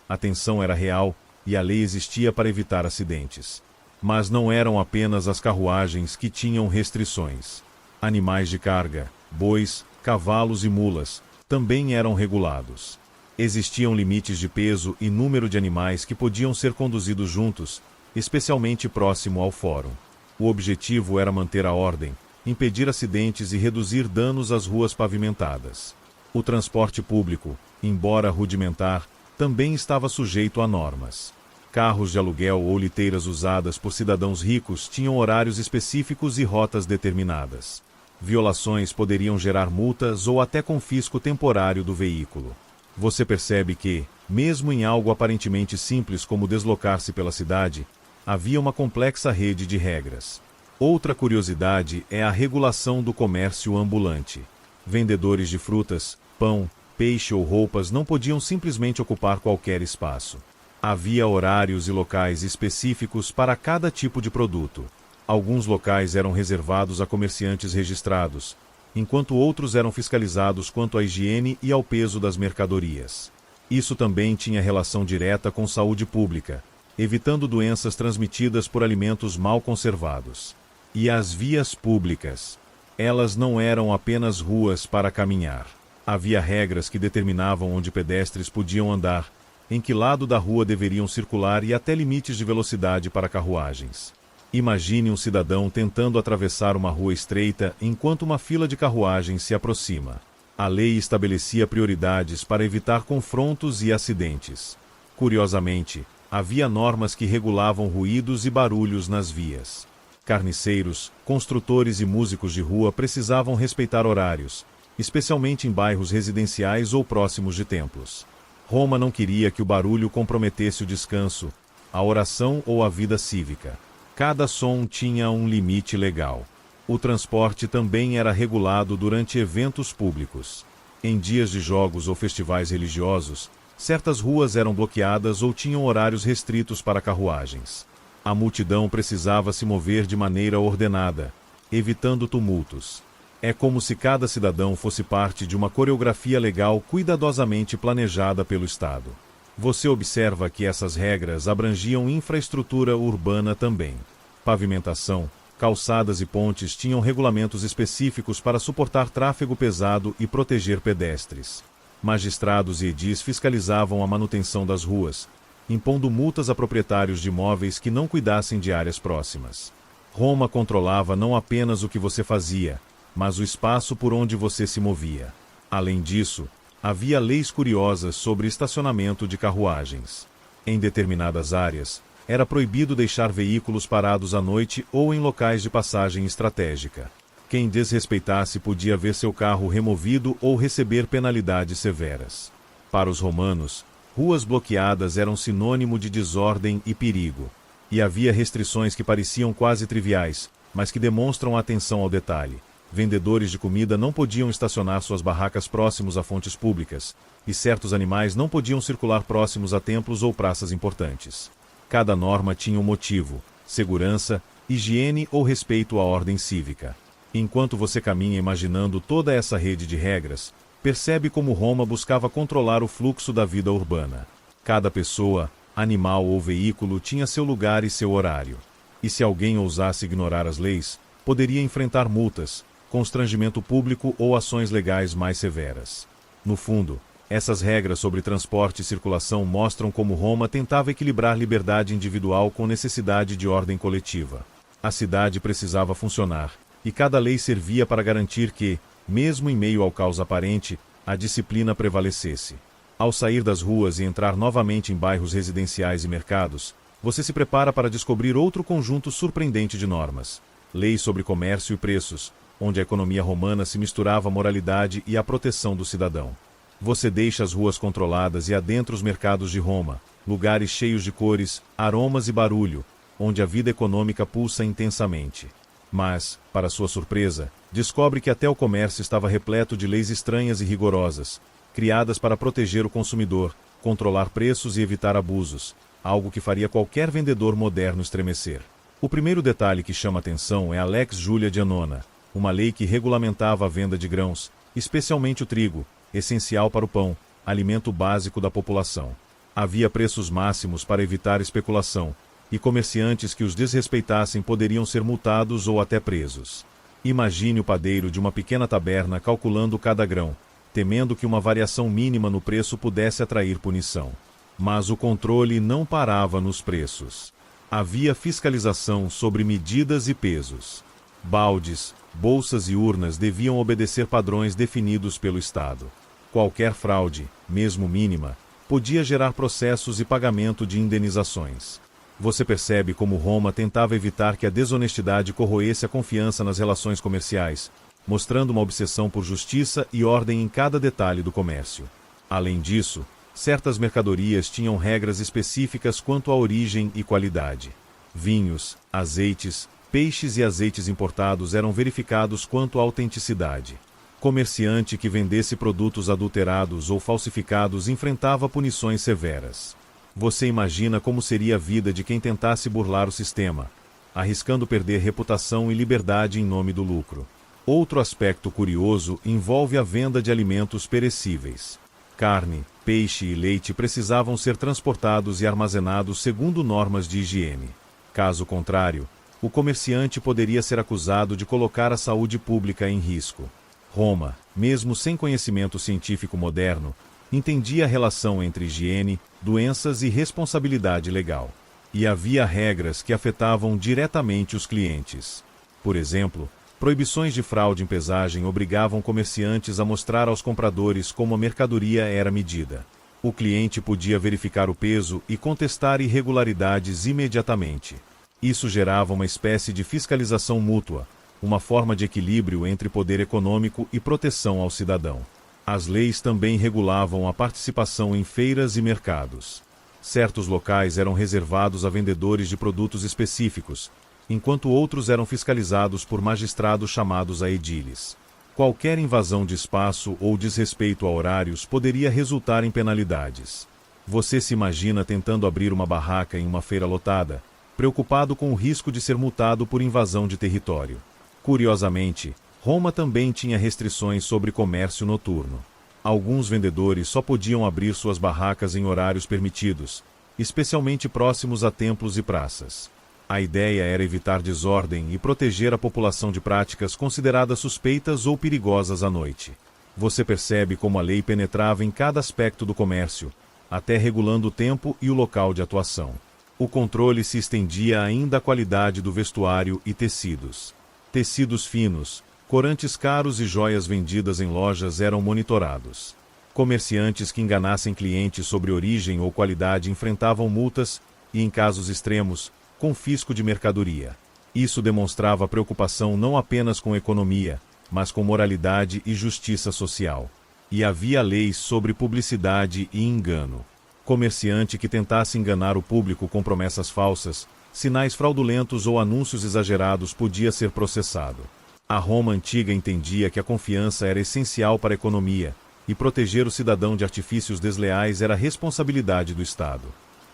A tensão era real e a lei existia para evitar acidentes. Mas não eram apenas as carruagens que tinham restrições. Animais de carga, bois, cavalos e mulas, também eram regulados. Existiam limites de peso e número de animais que podiam ser conduzidos juntos, especialmente próximo ao fórum. O objetivo era manter a ordem, impedir acidentes e reduzir danos às ruas pavimentadas. O transporte público, embora rudimentar, também estava sujeito a normas. Carros de aluguel ou liteiras usadas por cidadãos ricos tinham horários específicos e rotas determinadas. Violações poderiam gerar multas ou até confisco temporário do veículo. Você percebe que, mesmo em algo aparentemente simples como deslocar-se pela cidade, havia uma complexa rede de regras. Outra curiosidade é a regulação do comércio ambulante. Vendedores de frutas, pão, peixe ou roupas não podiam simplesmente ocupar qualquer espaço. Havia horários e locais específicos para cada tipo de produto. Alguns locais eram reservados a comerciantes registrados, enquanto outros eram fiscalizados quanto à higiene e ao peso das mercadorias. Isso também tinha relação direta com saúde pública, evitando doenças transmitidas por alimentos mal conservados. E as vias públicas. Elas não eram apenas ruas para caminhar. Havia regras que determinavam onde pedestres podiam andar, em que lado da rua deveriam circular e até limites de velocidade para carruagens. Imagine um cidadão tentando atravessar uma rua estreita enquanto uma fila de carruagens se aproxima. A lei estabelecia prioridades para evitar confrontos e acidentes. Curiosamente, havia normas que regulavam ruídos e barulhos nas vias. Carniceiros, construtores e músicos de rua precisavam respeitar horários, especialmente em bairros residenciais ou próximos de templos. Roma não queria que o barulho comprometesse o descanso, a oração ou a vida cívica. Cada som tinha um limite legal. O transporte também era regulado durante eventos públicos. Em dias de jogos ou festivais religiosos, certas ruas eram bloqueadas ou tinham horários restritos para carruagens. A multidão precisava se mover de maneira ordenada, evitando tumultos. É como se cada cidadão fosse parte de uma coreografia legal cuidadosamente planejada pelo Estado. Você observa que essas regras abrangiam infraestrutura urbana também. Pavimentação, calçadas e pontes tinham regulamentos específicos para suportar tráfego pesado e proteger pedestres. Magistrados e edis fiscalizavam a manutenção das ruas, impondo multas a proprietários de imóveis que não cuidassem de áreas próximas. Roma controlava não apenas o que você fazia, mas o espaço por onde você se movia. Além disso, havia leis curiosas sobre estacionamento de carruagens. Em determinadas áreas, era proibido deixar veículos parados à noite ou em locais de passagem estratégica. Quem desrespeitasse podia ver seu carro removido ou receber penalidades severas. Para os romanos, ruas bloqueadas eram sinônimo de desordem e perigo. E havia restrições que pareciam quase triviais, mas que demonstram atenção ao detalhe. Vendedores de comida não podiam estacionar suas barracas próximos a fontes públicas, e certos animais não podiam circular próximos a templos ou praças importantes. Cada norma tinha um motivo: segurança, higiene ou respeito à ordem cívica. Enquanto você caminha imaginando toda essa rede de regras, percebe como Roma buscava controlar o fluxo da vida urbana. Cada pessoa, animal ou veículo tinha seu lugar e seu horário. E se alguém ousasse ignorar as leis, poderia enfrentar multas, constrangimento público ou ações legais mais severas. No fundo, essas regras sobre transporte e circulação mostram como Roma tentava equilibrar liberdade individual com necessidade de ordem coletiva. A cidade precisava funcionar, e cada lei servia para garantir que, mesmo em meio ao caos aparente, a disciplina prevalecesse. Ao sair das ruas e entrar novamente em bairros residenciais e mercados, você se prepara para descobrir outro conjunto surpreendente de normas. Leis sobre comércio e preços, onde a economia romana se misturava à moralidade e à proteção do cidadão. Você deixa as ruas controladas e adentra os mercados de Roma, lugares cheios de cores, aromas e barulho, onde a vida econômica pulsa intensamente. Mas, para sua surpresa, descobre que até o comércio estava repleto de leis estranhas e rigorosas, criadas para proteger o consumidor, controlar preços e evitar abusos, algo que faria qualquer vendedor moderno estremecer. O primeiro detalhe que chama atenção é a Lex Julia Dianona, uma lei que regulamentava a venda de grãos, especialmente o trigo, essencial para o pão, alimento básico da população. Havia preços máximos para evitar especulação, e comerciantes que os desrespeitassem poderiam ser multados ou até presos. Imagine o padeiro de uma pequena taberna calculando cada grão, temendo que uma variação mínima no preço pudesse atrair punição. Mas o controle não parava nos preços. Havia fiscalização sobre medidas e pesos. Baldes, bolsas e urnas deviam obedecer padrões definidos pelo Estado. Qualquer fraude, mesmo mínima, podia gerar processos e pagamento de indenizações. Você percebe como Roma tentava evitar que a desonestidade corroesse a confiança nas relações comerciais, mostrando uma obsessão por justiça e ordem em cada detalhe do comércio. Além disso, certas mercadorias tinham regras específicas quanto à origem e qualidade. Vinhos, azeites, peixes e azeites importados eram verificados quanto à autenticidade. Comerciante que vendesse produtos adulterados ou falsificados enfrentava punições severas. Você imagina como seria a vida de quem tentasse burlar o sistema, arriscando perder reputação e liberdade em nome do lucro. Outro aspecto curioso envolve a venda de alimentos perecíveis. Carne, peixe e leite precisavam ser transportados e armazenados segundo normas de higiene. Caso contrário, o comerciante poderia ser acusado de colocar a saúde pública em risco. Roma, mesmo sem conhecimento científico moderno, entendia a relação entre higiene, doenças e responsabilidade legal. E havia regras que afetavam diretamente os clientes. Por exemplo, proibições de fraude em pesagem obrigavam comerciantes a mostrar aos compradores como a mercadoria era medida. O cliente podia verificar o peso e contestar irregularidades imediatamente. Isso gerava uma espécie de fiscalização mútua, uma forma de equilíbrio entre poder econômico e proteção ao cidadão. As leis também regulavam a participação em feiras e mercados. Certos locais eram reservados a vendedores de produtos específicos, enquanto outros eram fiscalizados por magistrados chamados a ediles. Qualquer invasão de espaço ou desrespeito a horários poderia resultar em penalidades. Você se imagina tentando abrir uma barraca em uma feira lotada, preocupado com o risco de ser multado por invasão de território. Curiosamente, Roma também tinha restrições sobre comércio noturno. Alguns vendedores só podiam abrir suas barracas em horários permitidos, especialmente próximos a templos e praças. A ideia era evitar desordem e proteger a população de práticas consideradas suspeitas ou perigosas à noite. Você percebe como a lei penetrava em cada aspecto do comércio, até regulando o tempo e o local de atuação. O controle se estendia ainda à qualidade do vestuário e tecidos. Tecidos finos, corantes caros e joias vendidas em lojas eram monitorados. Comerciantes que enganassem clientes sobre origem ou qualidade enfrentavam multas, e, em casos extremos, confisco de mercadoria. Isso demonstrava preocupação não apenas com economia, mas com moralidade e justiça social. E havia leis sobre publicidade e engano. Comerciante que tentasse enganar o público com promessas falsas, sinais fraudulentos ou anúncios exagerados podia ser processado. A Roma antiga entendia que a confiança era essencial para a economia, e proteger o cidadão de artifícios desleais era responsabilidade do Estado.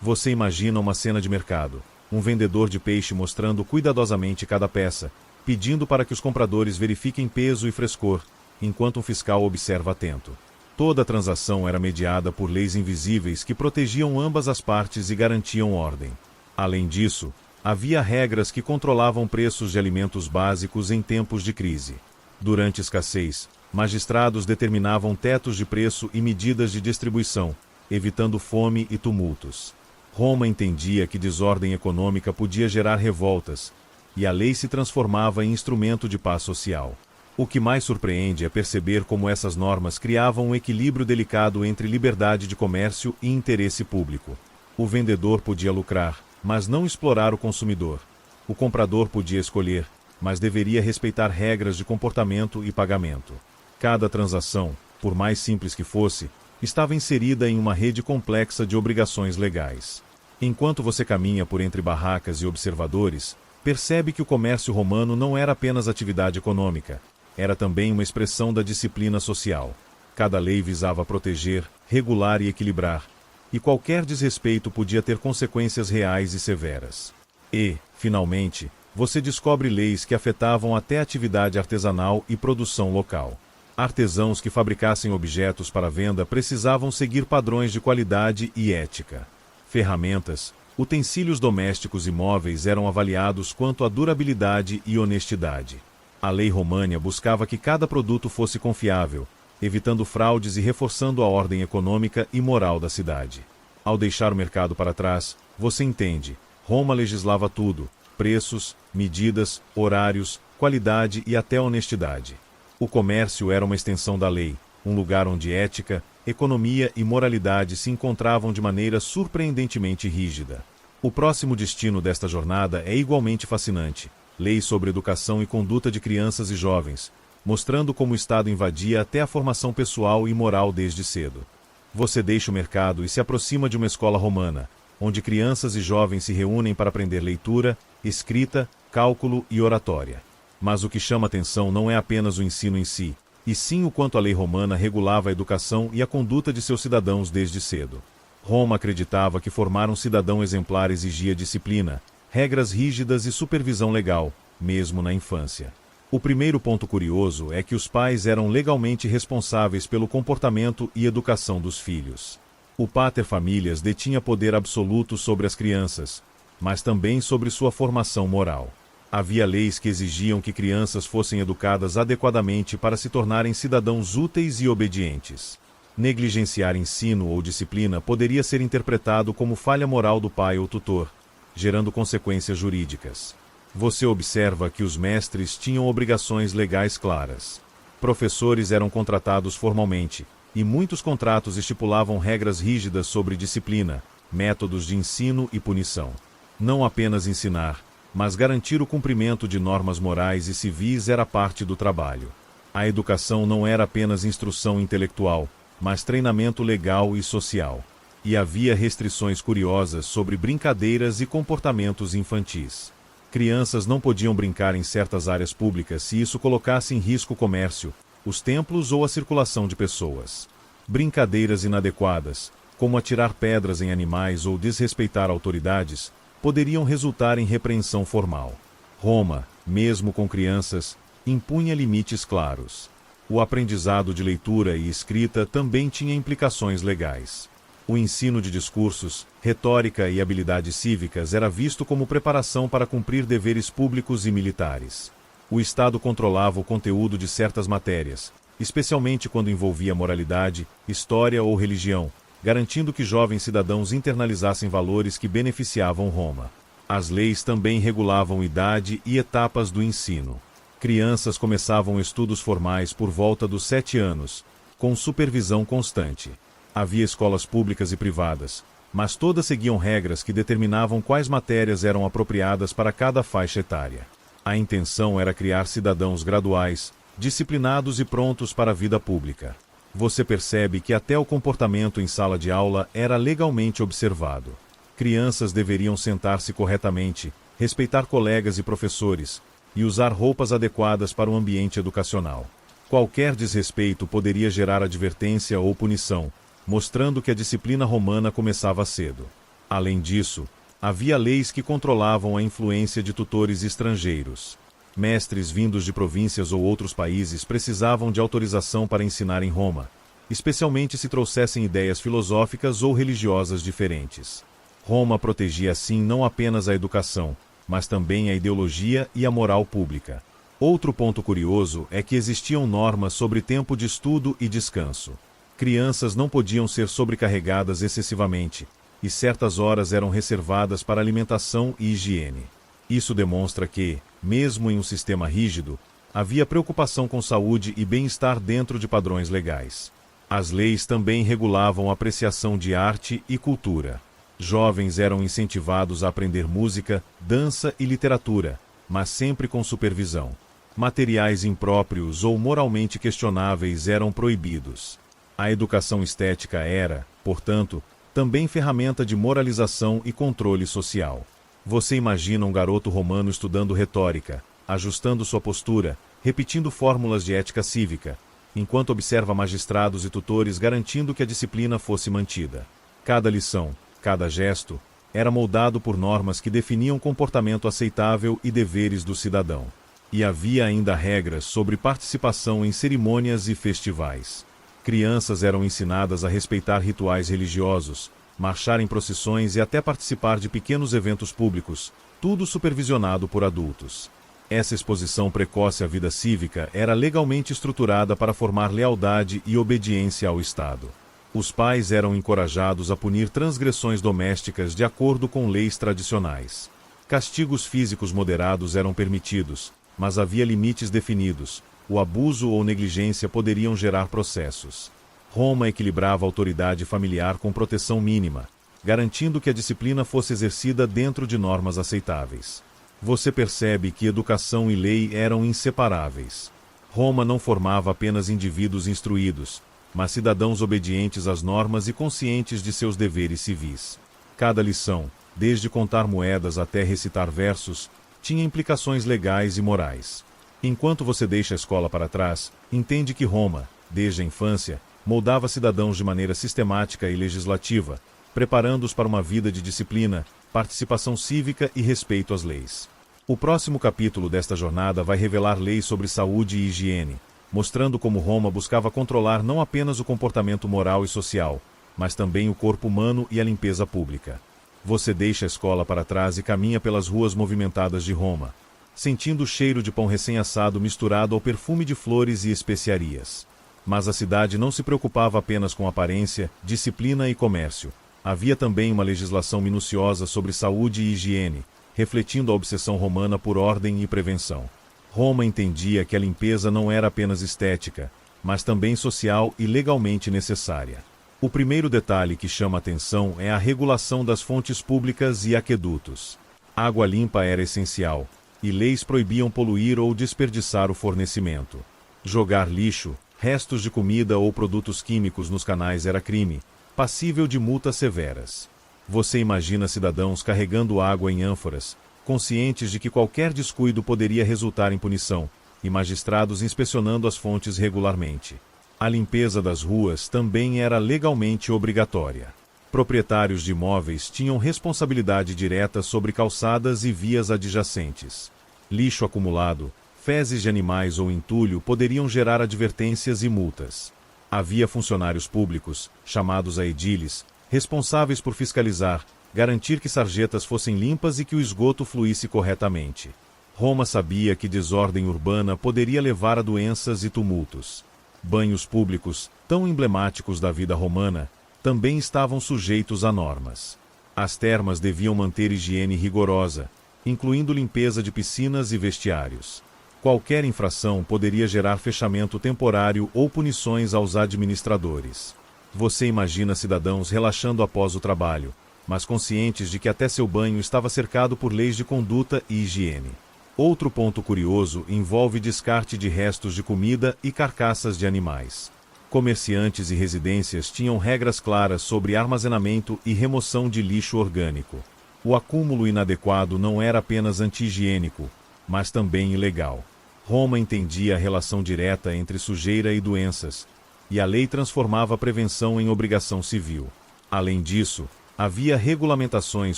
Você imagina uma cena de mercado, um vendedor de peixe mostrando cuidadosamente cada peça, pedindo para que os compradores verifiquem peso e frescor, enquanto um fiscal observa atento. Toda a transação era mediada por leis invisíveis que protegiam ambas as partes e garantiam ordem. Além disso, havia regras que controlavam preços de alimentos básicos em tempos de crise. Durante escassez, magistrados determinavam tetos de preço e medidas de distribuição, evitando fome e tumultos. Roma entendia que desordem econômica podia gerar revoltas, e a lei se transformava em instrumento de paz social. O que mais surpreende é perceber como essas normas criavam um equilíbrio delicado entre liberdade de comércio e interesse público. O vendedor podia lucrar, mas não explorar o consumidor. O comprador podia escolher, mas deveria respeitar regras de comportamento e pagamento. Cada transação, por mais simples que fosse, estava inserida em uma rede complexa de obrigações legais. Enquanto você caminha por entre barracas e observadores, percebe que o comércio romano não era apenas atividade econômica, era também uma expressão da disciplina social. Cada lei visava proteger, regular e equilibrar, e qualquer desrespeito podia ter consequências reais e severas. E, finalmente, você descobre leis que afetavam até a atividade artesanal e produção local. Artesãos que fabricassem objetos para venda precisavam seguir padrões de qualidade e ética. Ferramentas, utensílios domésticos e móveis eram avaliados quanto à durabilidade e honestidade. A lei romana buscava que cada produto fosse confiável, evitando fraudes e reforçando a ordem econômica e moral da cidade. Ao deixar o mercado para trás, você entende, Roma legislava tudo: preços, medidas, horários, qualidade e até honestidade. O comércio era uma extensão da lei, um lugar onde ética, economia e moralidade se encontravam de maneira surpreendentemente rígida. O próximo destino desta jornada é igualmente fascinante: leis sobre educação e conduta de crianças e jovens, mostrando como o Estado invadia até a formação pessoal e moral desde cedo. Você deixa o mercado e se aproxima de uma escola romana, onde crianças e jovens se reúnem para aprender leitura, escrita, cálculo e oratória. Mas o que chama atenção não é apenas o ensino em si, e sim o quanto a lei romana regulava a educação e a conduta de seus cidadãos desde cedo. Roma acreditava que formar um cidadão exemplar exigia disciplina, regras rígidas e supervisão legal, mesmo na infância. O primeiro ponto curioso é que os pais eram legalmente responsáveis pelo comportamento e educação dos filhos. O pater familias detinha poder absoluto sobre as crianças, mas também sobre sua formação moral. Havia leis que exigiam que crianças fossem educadas adequadamente para se tornarem cidadãos úteis e obedientes. Negligenciar ensino ou disciplina poderia ser interpretado como falha moral do pai ou tutor, gerando consequências jurídicas. Você observa que os mestres tinham obrigações legais claras. Professores eram contratados formalmente, e muitos contratos estipulavam regras rígidas sobre disciplina, métodos de ensino e punição. Não apenas ensinar, mas garantir o cumprimento de normas morais e civis era parte do trabalho. A educação não era apenas instrução intelectual, mas treinamento legal e social. E havia restrições curiosas sobre brincadeiras e comportamentos infantis. Crianças não podiam brincar em certas áreas públicas se isso colocasse em risco o comércio, os templos ou a circulação de pessoas. Brincadeiras inadequadas, como atirar pedras em animais ou desrespeitar autoridades, poderiam resultar em repreensão formal. Roma, mesmo com crianças, impunha limites claros. O aprendizado de leitura e escrita também tinha implicações legais. O ensino de discursos, retórica e habilidades cívicas era visto como preparação para cumprir deveres públicos e militares. O Estado controlava o conteúdo de certas matérias, especialmente quando envolvia moralidade, história ou religião, garantindo que jovens cidadãos internalizassem valores que beneficiavam Roma. As leis também regulavam idade e etapas do ensino. Crianças começavam estudos formais por volta dos 7 anos, com supervisão constante. Havia escolas públicas e privadas, mas todas seguiam regras que determinavam quais matérias eram apropriadas para cada faixa etária. A intenção era criar cidadãos graduais, disciplinados e prontos para a vida pública. Você percebe que até o comportamento em sala de aula era legalmente observado. Crianças deveriam sentar-se corretamente, respeitar colegas e professores, e usar roupas adequadas para o ambiente educacional. Qualquer desrespeito poderia gerar advertência ou punição, mostrando que a disciplina romana começava cedo. Além disso, havia leis que controlavam a influência de tutores estrangeiros. Mestres vindos de províncias ou outros países precisavam de autorização para ensinar em Roma, especialmente se trouxessem ideias filosóficas ou religiosas diferentes. Roma protegia assim não apenas a educação, mas também a ideologia e a moral pública. Outro ponto curioso é que existiam normas sobre tempo de estudo e descanso. Crianças não podiam ser sobrecarregadas excessivamente, e certas horas eram reservadas para alimentação e higiene. Isso demonstra que, mesmo em um sistema rígido, havia preocupação com saúde e bem-estar dentro de padrões legais. As leis também regulavam a apreciação de arte e cultura. Jovens eram incentivados a aprender música, dança e literatura, mas sempre com supervisão. Materiais impróprios ou moralmente questionáveis eram proibidos. A educação estética era, portanto, também ferramenta de moralização e controle social. Você imagina um garoto romano estudando retórica, ajustando sua postura, repetindo fórmulas de ética cívica, enquanto observa magistrados e tutores garantindo que a disciplina fosse mantida. Cada lição, cada gesto, era moldado por normas que definiam comportamento aceitável e deveres do cidadão. E havia ainda regras sobre participação em cerimônias e festivais. Crianças eram ensinadas a respeitar rituais religiosos, marchar em procissões e até participar de pequenos eventos públicos, tudo supervisionado por adultos. Essa exposição precoce à vida cívica era legalmente estruturada para formar lealdade e obediência ao Estado. Os pais eram encorajados a punir transgressões domésticas de acordo com leis tradicionais. Castigos físicos moderados eram permitidos, mas havia limites definidos. O abuso ou negligência poderiam gerar processos. Roma equilibrava a autoridade familiar com proteção mínima, garantindo que a disciplina fosse exercida dentro de normas aceitáveis. Você percebe que educação e lei eram inseparáveis. Roma não formava apenas indivíduos instruídos, mas cidadãos obedientes às normas e conscientes de seus deveres civis. Cada lição, desde contar moedas até recitar versos, tinha implicações legais e morais. Enquanto você deixa a escola para trás, entende que Roma, desde a infância, moldava cidadãos de maneira sistemática e legislativa, preparando-os para uma vida de disciplina, participação cívica e respeito às leis. O próximo capítulo desta jornada vai revelar leis sobre saúde e higiene, mostrando como Roma buscava controlar não apenas o comportamento moral e social, mas também o corpo humano e a limpeza pública. Você deixa a escola para trás e caminha pelas ruas movimentadas de Roma, sentindo o cheiro de pão recém-assado misturado ao perfume de flores e especiarias. Mas a cidade não se preocupava apenas com aparência, disciplina e comércio. Havia também uma legislação minuciosa sobre saúde e higiene, refletindo a obsessão romana por ordem e prevenção. Roma entendia que a limpeza não era apenas estética, mas também social e legalmente necessária. O primeiro detalhe que chama atenção é a regulação das fontes públicas e aquedutos. Água limpa era essencial, e leis proibiam poluir ou desperdiçar o fornecimento. Jogar lixo, restos de comida ou produtos químicos nos canais era crime, passível de multas severas. Você imagina cidadãos carregando água em ânforas, conscientes de que qualquer descuido poderia resultar em punição, e magistrados inspecionando as fontes regularmente. A limpeza das ruas também era legalmente obrigatória. Proprietários de imóveis tinham responsabilidade direta sobre calçadas e vias adjacentes. Lixo acumulado, fezes de animais ou entulho poderiam gerar advertências e multas. Havia funcionários públicos, chamados aediles, responsáveis por fiscalizar, garantir que sarjetas fossem limpas e que o esgoto fluísse corretamente. Roma sabia que desordem urbana poderia levar a doenças e tumultos. Banhos públicos, tão emblemáticos da vida romana, também estavam sujeitos a normas. As termas deviam manter higiene rigorosa, incluindo limpeza de piscinas e vestiários. Qualquer infração poderia gerar fechamento temporário ou punições aos administradores. Você imagina cidadãos relaxando após o trabalho, mas conscientes de que até seu banho estava cercado por leis de conduta e higiene. Outro ponto curioso envolve descarte de restos de comida e carcaças de animais. Comerciantes e residências tinham regras claras sobre armazenamento e remoção de lixo orgânico. O acúmulo inadequado não era apenas anti-higiênico, mas também ilegal. Roma entendia a relação direta entre sujeira e doenças, e a lei transformava a prevenção em obrigação civil. Além disso, havia regulamentações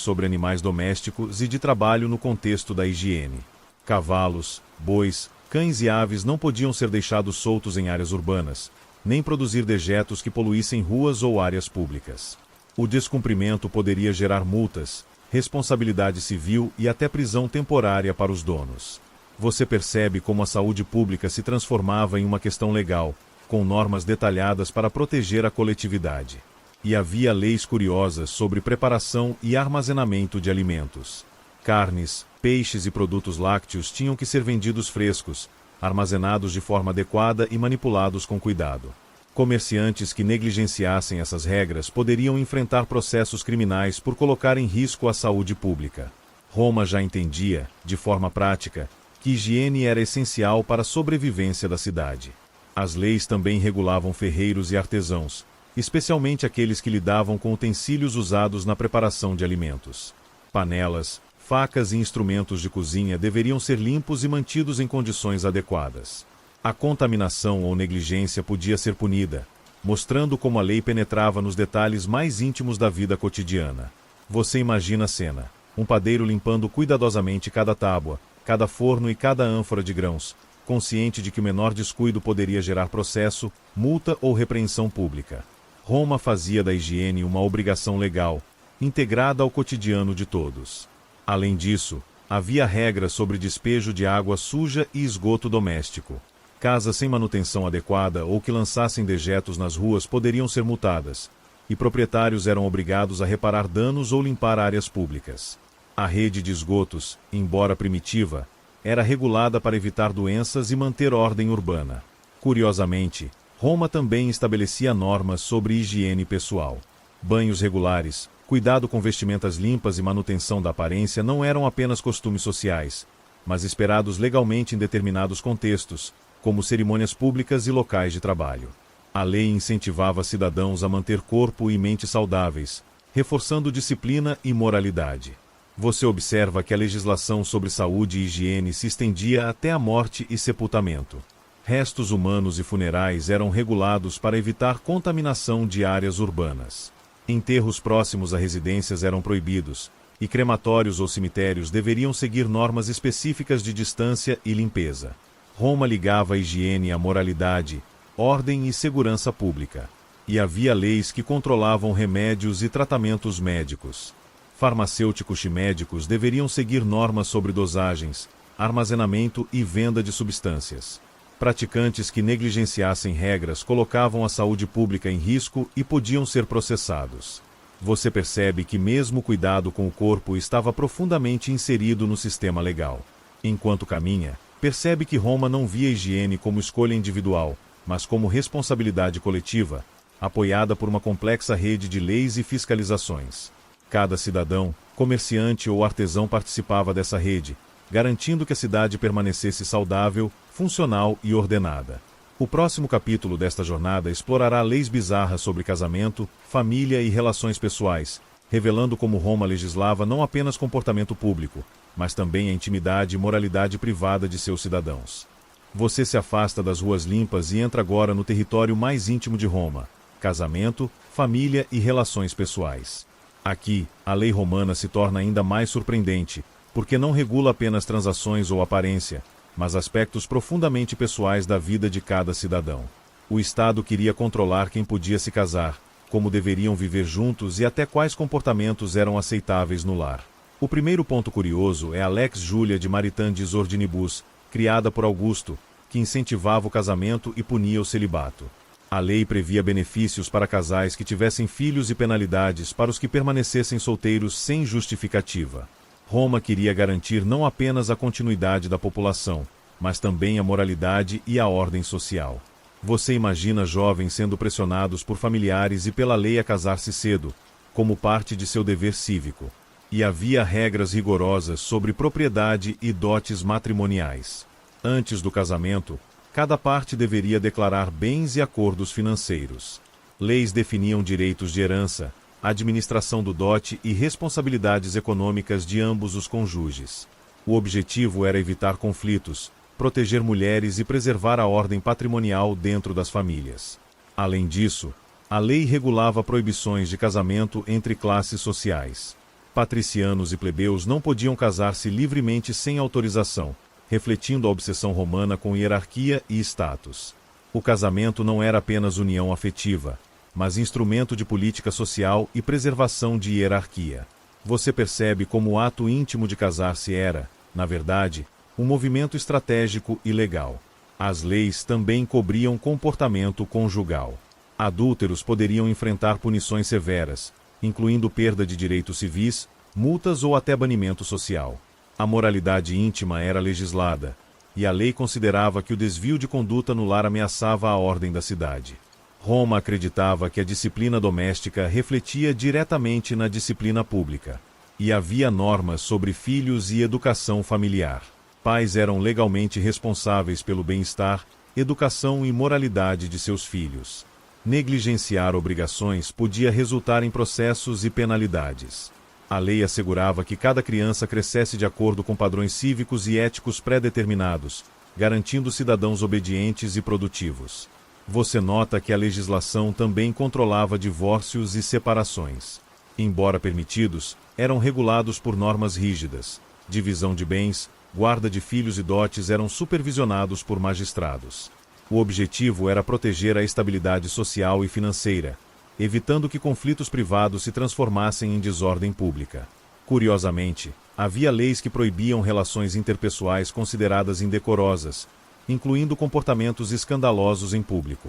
sobre animais domésticos e de trabalho no contexto da higiene. Cavalos, bois, cães e aves não podiam ser deixados soltos em áreas urbanas, nem produzir dejetos que poluíssem ruas ou áreas públicas. O descumprimento poderia gerar multas, responsabilidade civil e até prisão temporária para os donos. Você percebe como a saúde pública se transformava em uma questão legal, com normas detalhadas para proteger a coletividade. E havia leis curiosas sobre preparação e armazenamento de alimentos. Carnes, peixes e produtos lácteos tinham que ser vendidos frescos, armazenados de forma adequada e manipulados com cuidado. Comerciantes que negligenciassem essas regras poderiam enfrentar processos criminais por colocar em risco a saúde pública. Roma já entendia, de forma prática, que higiene era essencial para a sobrevivência da cidade. As leis também regulavam ferreiros e artesãos, especialmente aqueles que lidavam com utensílios usados na preparação de alimentos. Panelas, facas e instrumentos de cozinha deveriam ser limpos e mantidos em condições adequadas. A contaminação ou negligência podia ser punida, mostrando como a lei penetrava nos detalhes mais íntimos da vida cotidiana. Você imagina a cena: um padeiro limpando cuidadosamente cada tábua, cada forno e cada ânfora de grãos, consciente de que o menor descuido poderia gerar processo, multa ou repreensão pública. Roma fazia da higiene uma obrigação legal, integrada ao cotidiano de todos. Além disso, havia regras sobre despejo de água suja e esgoto doméstico. Casas sem manutenção adequada ou que lançassem dejetos nas ruas poderiam ser multadas, e proprietários eram obrigados a reparar danos ou limpar áreas públicas. A rede de esgotos, embora primitiva, era regulada para evitar doenças e manter ordem urbana. Curiosamente, Roma também estabelecia normas sobre higiene pessoal. Banhos regulares, cuidado com vestimentas limpas e manutenção da aparência não eram apenas costumes sociais, mas esperados legalmente em determinados contextos, como cerimônias públicas e locais de trabalho. A lei incentivava cidadãos a manter corpo e mente saudáveis, reforçando disciplina e moralidade. Você observa que a legislação sobre saúde e higiene se estendia até a morte e sepultamento. Restos humanos e funerais eram regulados para evitar contaminação de áreas urbanas. Enterros próximos a residências eram proibidos, e crematórios ou cemitérios deveriam seguir normas específicas de distância e limpeza. Roma ligava a higiene à moralidade, ordem e segurança pública. E havia leis que controlavam remédios e tratamentos médicos. Farmacêuticos e médicos deveriam seguir normas sobre dosagens, armazenamento e venda de substâncias. Praticantes que negligenciassem regras colocavam a saúde pública em risco e podiam ser processados. Você percebe que mesmo o cuidado com o corpo estava profundamente inserido no sistema legal. Enquanto caminha, percebe que Roma não via a higiene como escolha individual, mas como responsabilidade coletiva, apoiada por uma complexa rede de leis e fiscalizações. Cada cidadão, comerciante ou artesão participava dessa rede, garantindo que a cidade permanecesse saudável, funcional e ordenada. O próximo capítulo desta jornada explorará leis bizarras sobre casamento, família e relações pessoais, revelando como Roma legislava não apenas comportamento público, mas também a intimidade e moralidade privada de seus cidadãos. Você se afasta das ruas limpas e entra agora no território mais íntimo de Roma: casamento, família e relações pessoais. Aqui, a lei romana se torna ainda mais surpreendente, porque não regula apenas transações ou aparência, mas aspectos profundamente pessoais da vida de cada cidadão. O Estado queria controlar quem podia se casar, como deveriam viver juntos e até quais comportamentos eram aceitáveis no lar. O primeiro ponto curioso é a Lex Julia de Maritandis Ordinibus, criada por Augusto, que incentivava o casamento e punia o celibato. A lei previa benefícios para casais que tivessem filhos e penalidades para os que permanecessem solteiros sem justificativa. Roma queria garantir não apenas a continuidade da população, mas também a moralidade e a ordem social. Você imagina jovens sendo pressionados por familiares e pela lei a casar-se cedo, como parte de seu dever cívico. E havia regras rigorosas sobre propriedade e dotes matrimoniais. Antes do casamento, cada parte deveria declarar bens e acordos financeiros. Leis definiam direitos de herança, administração do dote e responsabilidades econômicas de ambos os cônjuges. O objetivo era evitar conflitos, proteger mulheres e preservar a ordem patrimonial dentro das famílias. Além disso, a lei regulava proibições de casamento entre classes sociais. Patricianos e plebeus não podiam casar-se livremente sem autorização, refletindo a obsessão romana com hierarquia e status. O casamento não era apenas união afetiva, mas instrumento de política social e preservação de hierarquia. Você percebe como o ato íntimo de casar-se era, na verdade, um movimento estratégico e legal. As leis também cobriam comportamento conjugal. Adúlteros poderiam enfrentar punições severas, incluindo perda de direitos civis, multas ou até banimento social. A moralidade íntima era legislada, e a lei considerava que o desvio de conduta no lar ameaçava a ordem da cidade. Roma acreditava que a disciplina doméstica refletia diretamente na disciplina pública, e havia normas sobre filhos e educação familiar. Pais eram legalmente responsáveis pelo bem-estar, educação e moralidade de seus filhos. Negligenciar obrigações podia resultar em processos e penalidades. A lei assegurava que cada criança crescesse de acordo com padrões cívicos e éticos pré-determinados, garantindo cidadãos obedientes e produtivos. Você nota que a legislação também controlava divórcios e separações. Embora permitidos, eram regulados por normas rígidas. Divisão de bens, guarda de filhos e dotes eram supervisionados por magistrados. O objetivo era proteger a estabilidade social e financeira, evitando que conflitos privados se transformassem em desordem pública. Curiosamente, havia leis que proibiam relações interpessoais consideradas indecorosas, incluindo comportamentos escandalosos em público.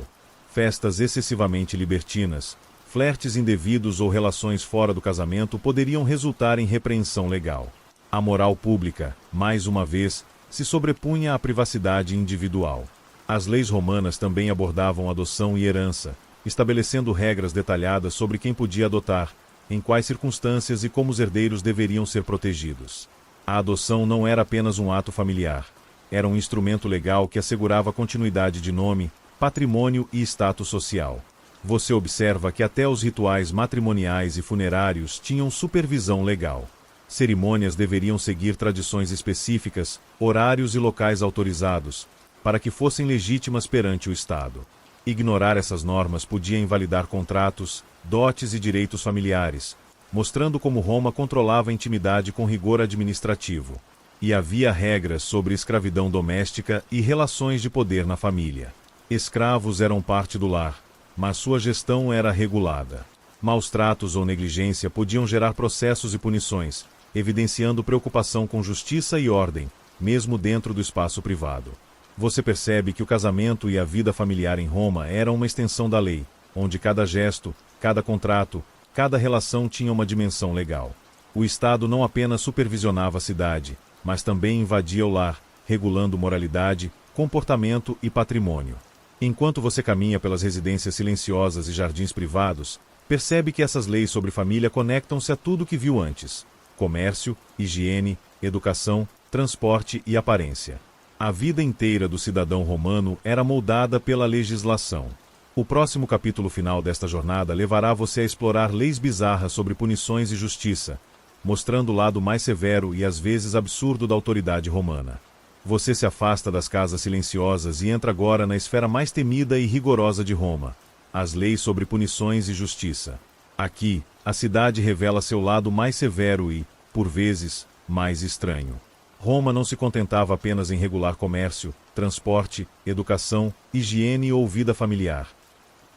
Festas excessivamente libertinas, flertes indevidos ou relações fora do casamento poderiam resultar em repreensão legal. A moral pública, mais uma vez, se sobrepunha à privacidade individual. As leis romanas também abordavam adoção e herança, estabelecendo regras detalhadas sobre quem podia adotar, em quais circunstâncias e como os herdeiros deveriam ser protegidos. A adoção não era apenas um ato familiar. Era um instrumento legal que assegurava continuidade de nome, patrimônio e status social. Você observa que até os rituais matrimoniais e funerários tinham supervisão legal. Cerimônias deveriam seguir tradições específicas, horários e locais autorizados, para que fossem legítimas perante o Estado. Ignorar essas normas podia invalidar contratos, dotes e direitos familiares, mostrando como Roma controlava a intimidade com rigor administrativo. E havia regras sobre escravidão doméstica e relações de poder na família. Escravos eram parte do lar, mas sua gestão era regulada. Maus tratos ou negligência podiam gerar processos e punições, evidenciando preocupação com justiça e ordem, mesmo dentro do espaço privado. Você percebe que o casamento e a vida familiar em Roma eram uma extensão da lei, onde cada gesto, cada contrato, cada relação tinha uma dimensão legal. O Estado não apenas supervisionava a cidade, mas também invadia o lar, regulando moralidade, comportamento e patrimônio. Enquanto você caminha pelas residências silenciosas e jardins privados, percebe que essas leis sobre família conectam-se a tudo que viu antes: comércio, higiene, educação, transporte e aparência. A vida inteira do cidadão romano era moldada pela legislação. O próximo capítulo final desta jornada levará você a explorar leis bizarras sobre punições e justiça, mostrando o lado mais severo e às vezes absurdo da autoridade romana. Você se afasta das casas silenciosas e entra agora na esfera mais temida e rigorosa de Roma: as leis sobre punições e justiça. Aqui, a cidade revela seu lado mais severo e, por vezes, mais estranho. Roma não se contentava apenas em regular comércio, transporte, educação, higiene ou vida familiar.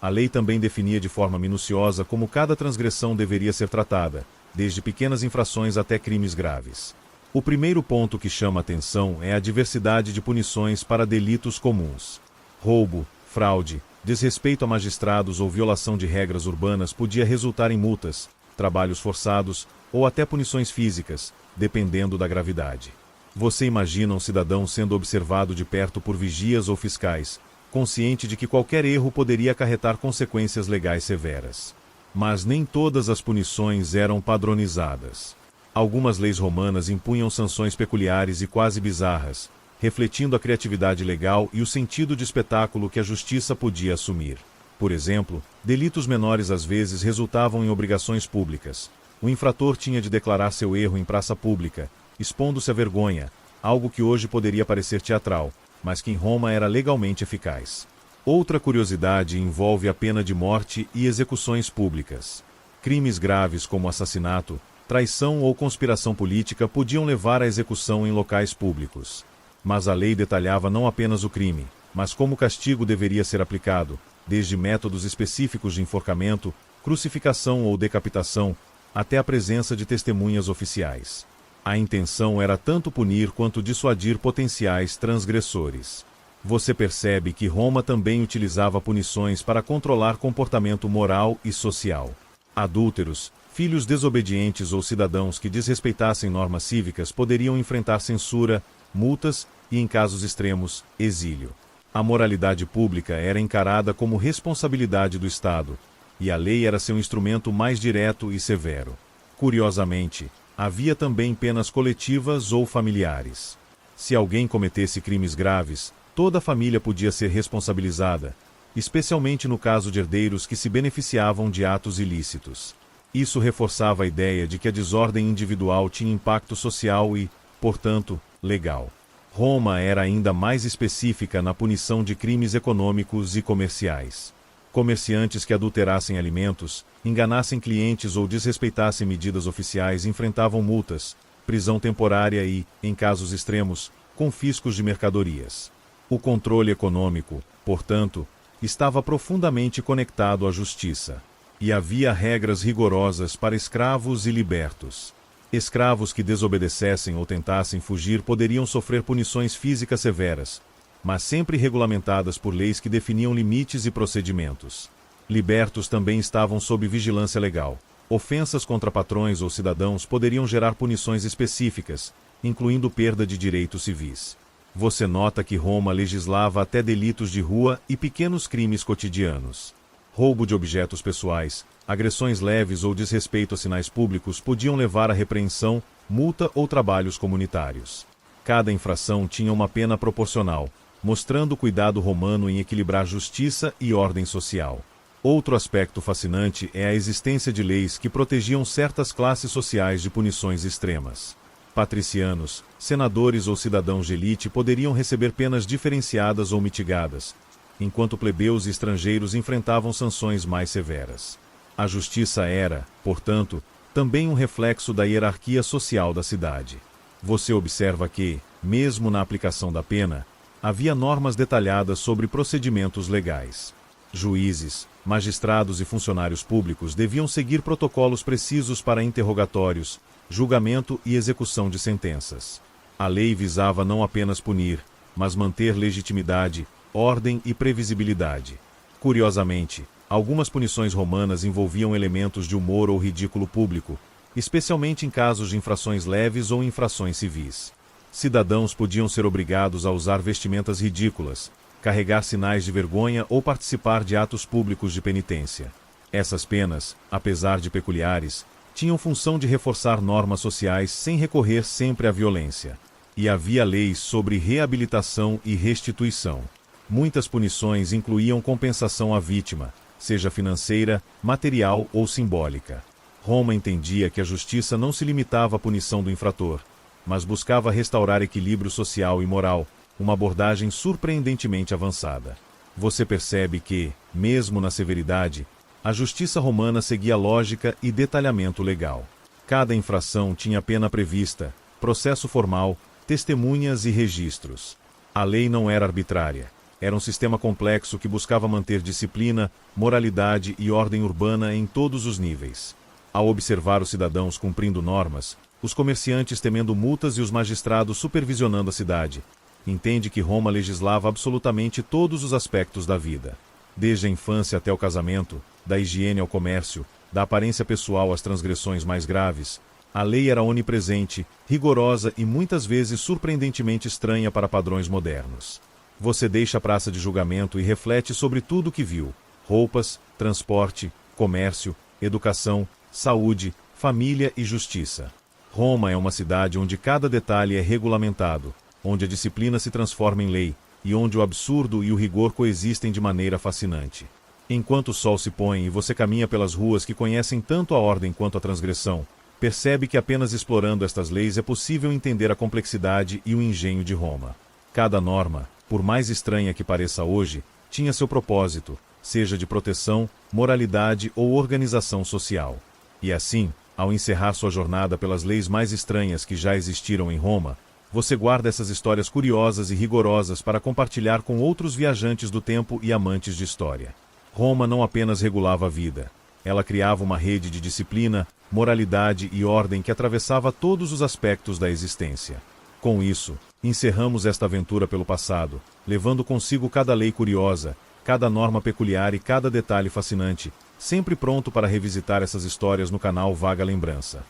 A lei também definia de forma minuciosa como cada transgressão deveria ser tratada, desde pequenas infrações até crimes graves. O primeiro ponto que chama atenção é a diversidade de punições para delitos comuns. Roubo, fraude, desrespeito a magistrados ou violação de regras urbanas podia resultar em multas, trabalhos forçados ou até punições físicas, dependendo da gravidade. Você imagina um cidadão sendo observado de perto por vigias ou fiscais, consciente de que qualquer erro poderia acarretar consequências legais severas. Mas nem todas as punições eram padronizadas. Algumas leis romanas impunham sanções peculiares e quase bizarras, refletindo a criatividade legal e o sentido de espetáculo que a justiça podia assumir. Por exemplo, delitos menores às vezes resultavam em obrigações públicas. O infrator tinha de declarar seu erro em praça pública, expondo-se à vergonha, algo que hoje poderia parecer teatral, mas que em Roma era legalmente eficaz. Outra curiosidade envolve a pena de morte e execuções públicas. Crimes graves como assassinato, traição ou conspiração política podiam levar à execução em locais públicos. Mas a lei detalhava não apenas o crime, mas como o castigo deveria ser aplicado, desde métodos específicos de enforcamento, crucificação ou decapitação, até a presença de testemunhas oficiais. A intenção era tanto punir quanto dissuadir potenciais transgressores. Você percebe que Roma também utilizava punições para controlar comportamento moral e social. Adúlteros, filhos desobedientes ou cidadãos que desrespeitassem normas cívicas poderiam enfrentar censura, multas e, em casos extremos, exílio. A moralidade pública era encarada como responsabilidade do Estado, e a lei era seu instrumento mais direto e severo. Curiosamente, havia também penas coletivas ou familiares. Se alguém cometesse crimes graves, toda a família podia ser responsabilizada, especialmente no caso de herdeiros que se beneficiavam de atos ilícitos. Isso reforçava a ideia de que a desordem individual tinha impacto social e, portanto, legal. Roma era ainda mais específica na punição de crimes econômicos e comerciais. Comerciantes que adulterassem alimentos, enganassem clientes ou desrespeitassem medidas oficiais enfrentavam multas, prisão temporária e, em casos extremos, confiscos de mercadorias. O controle econômico, portanto, estava profundamente conectado à justiça. E havia regras rigorosas para escravos e libertos. Escravos que desobedecessem ou tentassem fugir poderiam sofrer punições físicas severas, mas sempre regulamentadas por leis que definiam limites e procedimentos. Libertos também estavam sob vigilância legal. Ofensas contra patrões ou cidadãos poderiam gerar punições específicas, incluindo perda de direitos civis. Você nota que Roma legislava até delitos de rua e pequenos crimes cotidianos. Roubo de objetos pessoais, agressões leves ou desrespeito a sinais públicos podiam levar à repreensão, multa ou trabalhos comunitários. Cada infração tinha uma pena proporcional, mostrando o cuidado romano em equilibrar justiça e ordem social. Outro aspecto fascinante é a existência de leis que protegiam certas classes sociais de punições extremas. Patricianos, senadores ou cidadãos de elite poderiam receber penas diferenciadas ou mitigadas, enquanto plebeus e estrangeiros enfrentavam sanções mais severas. A justiça era, portanto, também um reflexo da hierarquia social da cidade. Você observa que, mesmo na aplicação da pena, havia normas detalhadas sobre procedimentos legais. Juízes, magistrados e funcionários públicos deviam seguir protocolos precisos para interrogatórios, julgamento e execução de sentenças. A lei visava não apenas punir, mas manter legitimidade, ordem e previsibilidade. Curiosamente, algumas punições romanas envolviam elementos de humor ou ridículo público, especialmente em casos de infrações leves ou infrações civis. Cidadãos podiam ser obrigados a usar vestimentas ridículas, carregar sinais de vergonha ou participar de atos públicos de penitência. Essas penas, apesar de peculiares, tinham função de reforçar normas sociais sem recorrer sempre à violência. E havia leis sobre reabilitação e restituição. Muitas punições incluíam compensação à vítima, seja financeira, material ou simbólica. Roma entendia que a justiça não se limitava à punição do infrator, mas buscava restaurar equilíbrio social e moral, uma abordagem surpreendentemente avançada. Você percebe que, mesmo na severidade, a justiça romana seguia lógica e detalhamento legal. Cada infração tinha pena prevista, processo formal, testemunhas e registros. A lei não era arbitrária. Era um sistema complexo que buscava manter disciplina, moralidade e ordem urbana em todos os níveis. Ao observar os cidadãos cumprindo normas, os comerciantes temendo multas e os magistrados supervisionando a cidade, entende que Roma legislava absolutamente todos os aspectos da vida. Desde a infância até o casamento, da higiene ao comércio, da aparência pessoal às transgressões mais graves, a lei era onipresente, rigorosa e muitas vezes surpreendentemente estranha para padrões modernos. Você deixa a praça de julgamento e reflete sobre tudo o que viu: roupas, transporte, comércio, educação, saúde, família e justiça. Roma é uma cidade onde cada detalhe é regulamentado, onde a disciplina se transforma em lei, e onde o absurdo e o rigor coexistem de maneira fascinante. Enquanto o sol se põe e você caminha pelas ruas que conhecem tanto a ordem quanto a transgressão, percebe que apenas explorando estas leis é possível entender a complexidade e o engenho de Roma. Cada norma, por mais estranha que pareça hoje, tinha seu propósito, seja de proteção, moralidade ou organização social. E assim, ao encerrar sua jornada pelas leis mais estranhas que já existiram em Roma, você guarda essas histórias curiosas e rigorosas para compartilhar com outros viajantes do tempo e amantes de história. Roma não apenas regulava a vida, ela criava uma rede de disciplina, moralidade e ordem que atravessava todos os aspectos da existência. Com isso, encerramos esta aventura pelo passado, levando consigo cada lei curiosa, cada norma peculiar e cada detalhe fascinante, sempre pronto para revisitar essas histórias no canal Vaga Lembrança.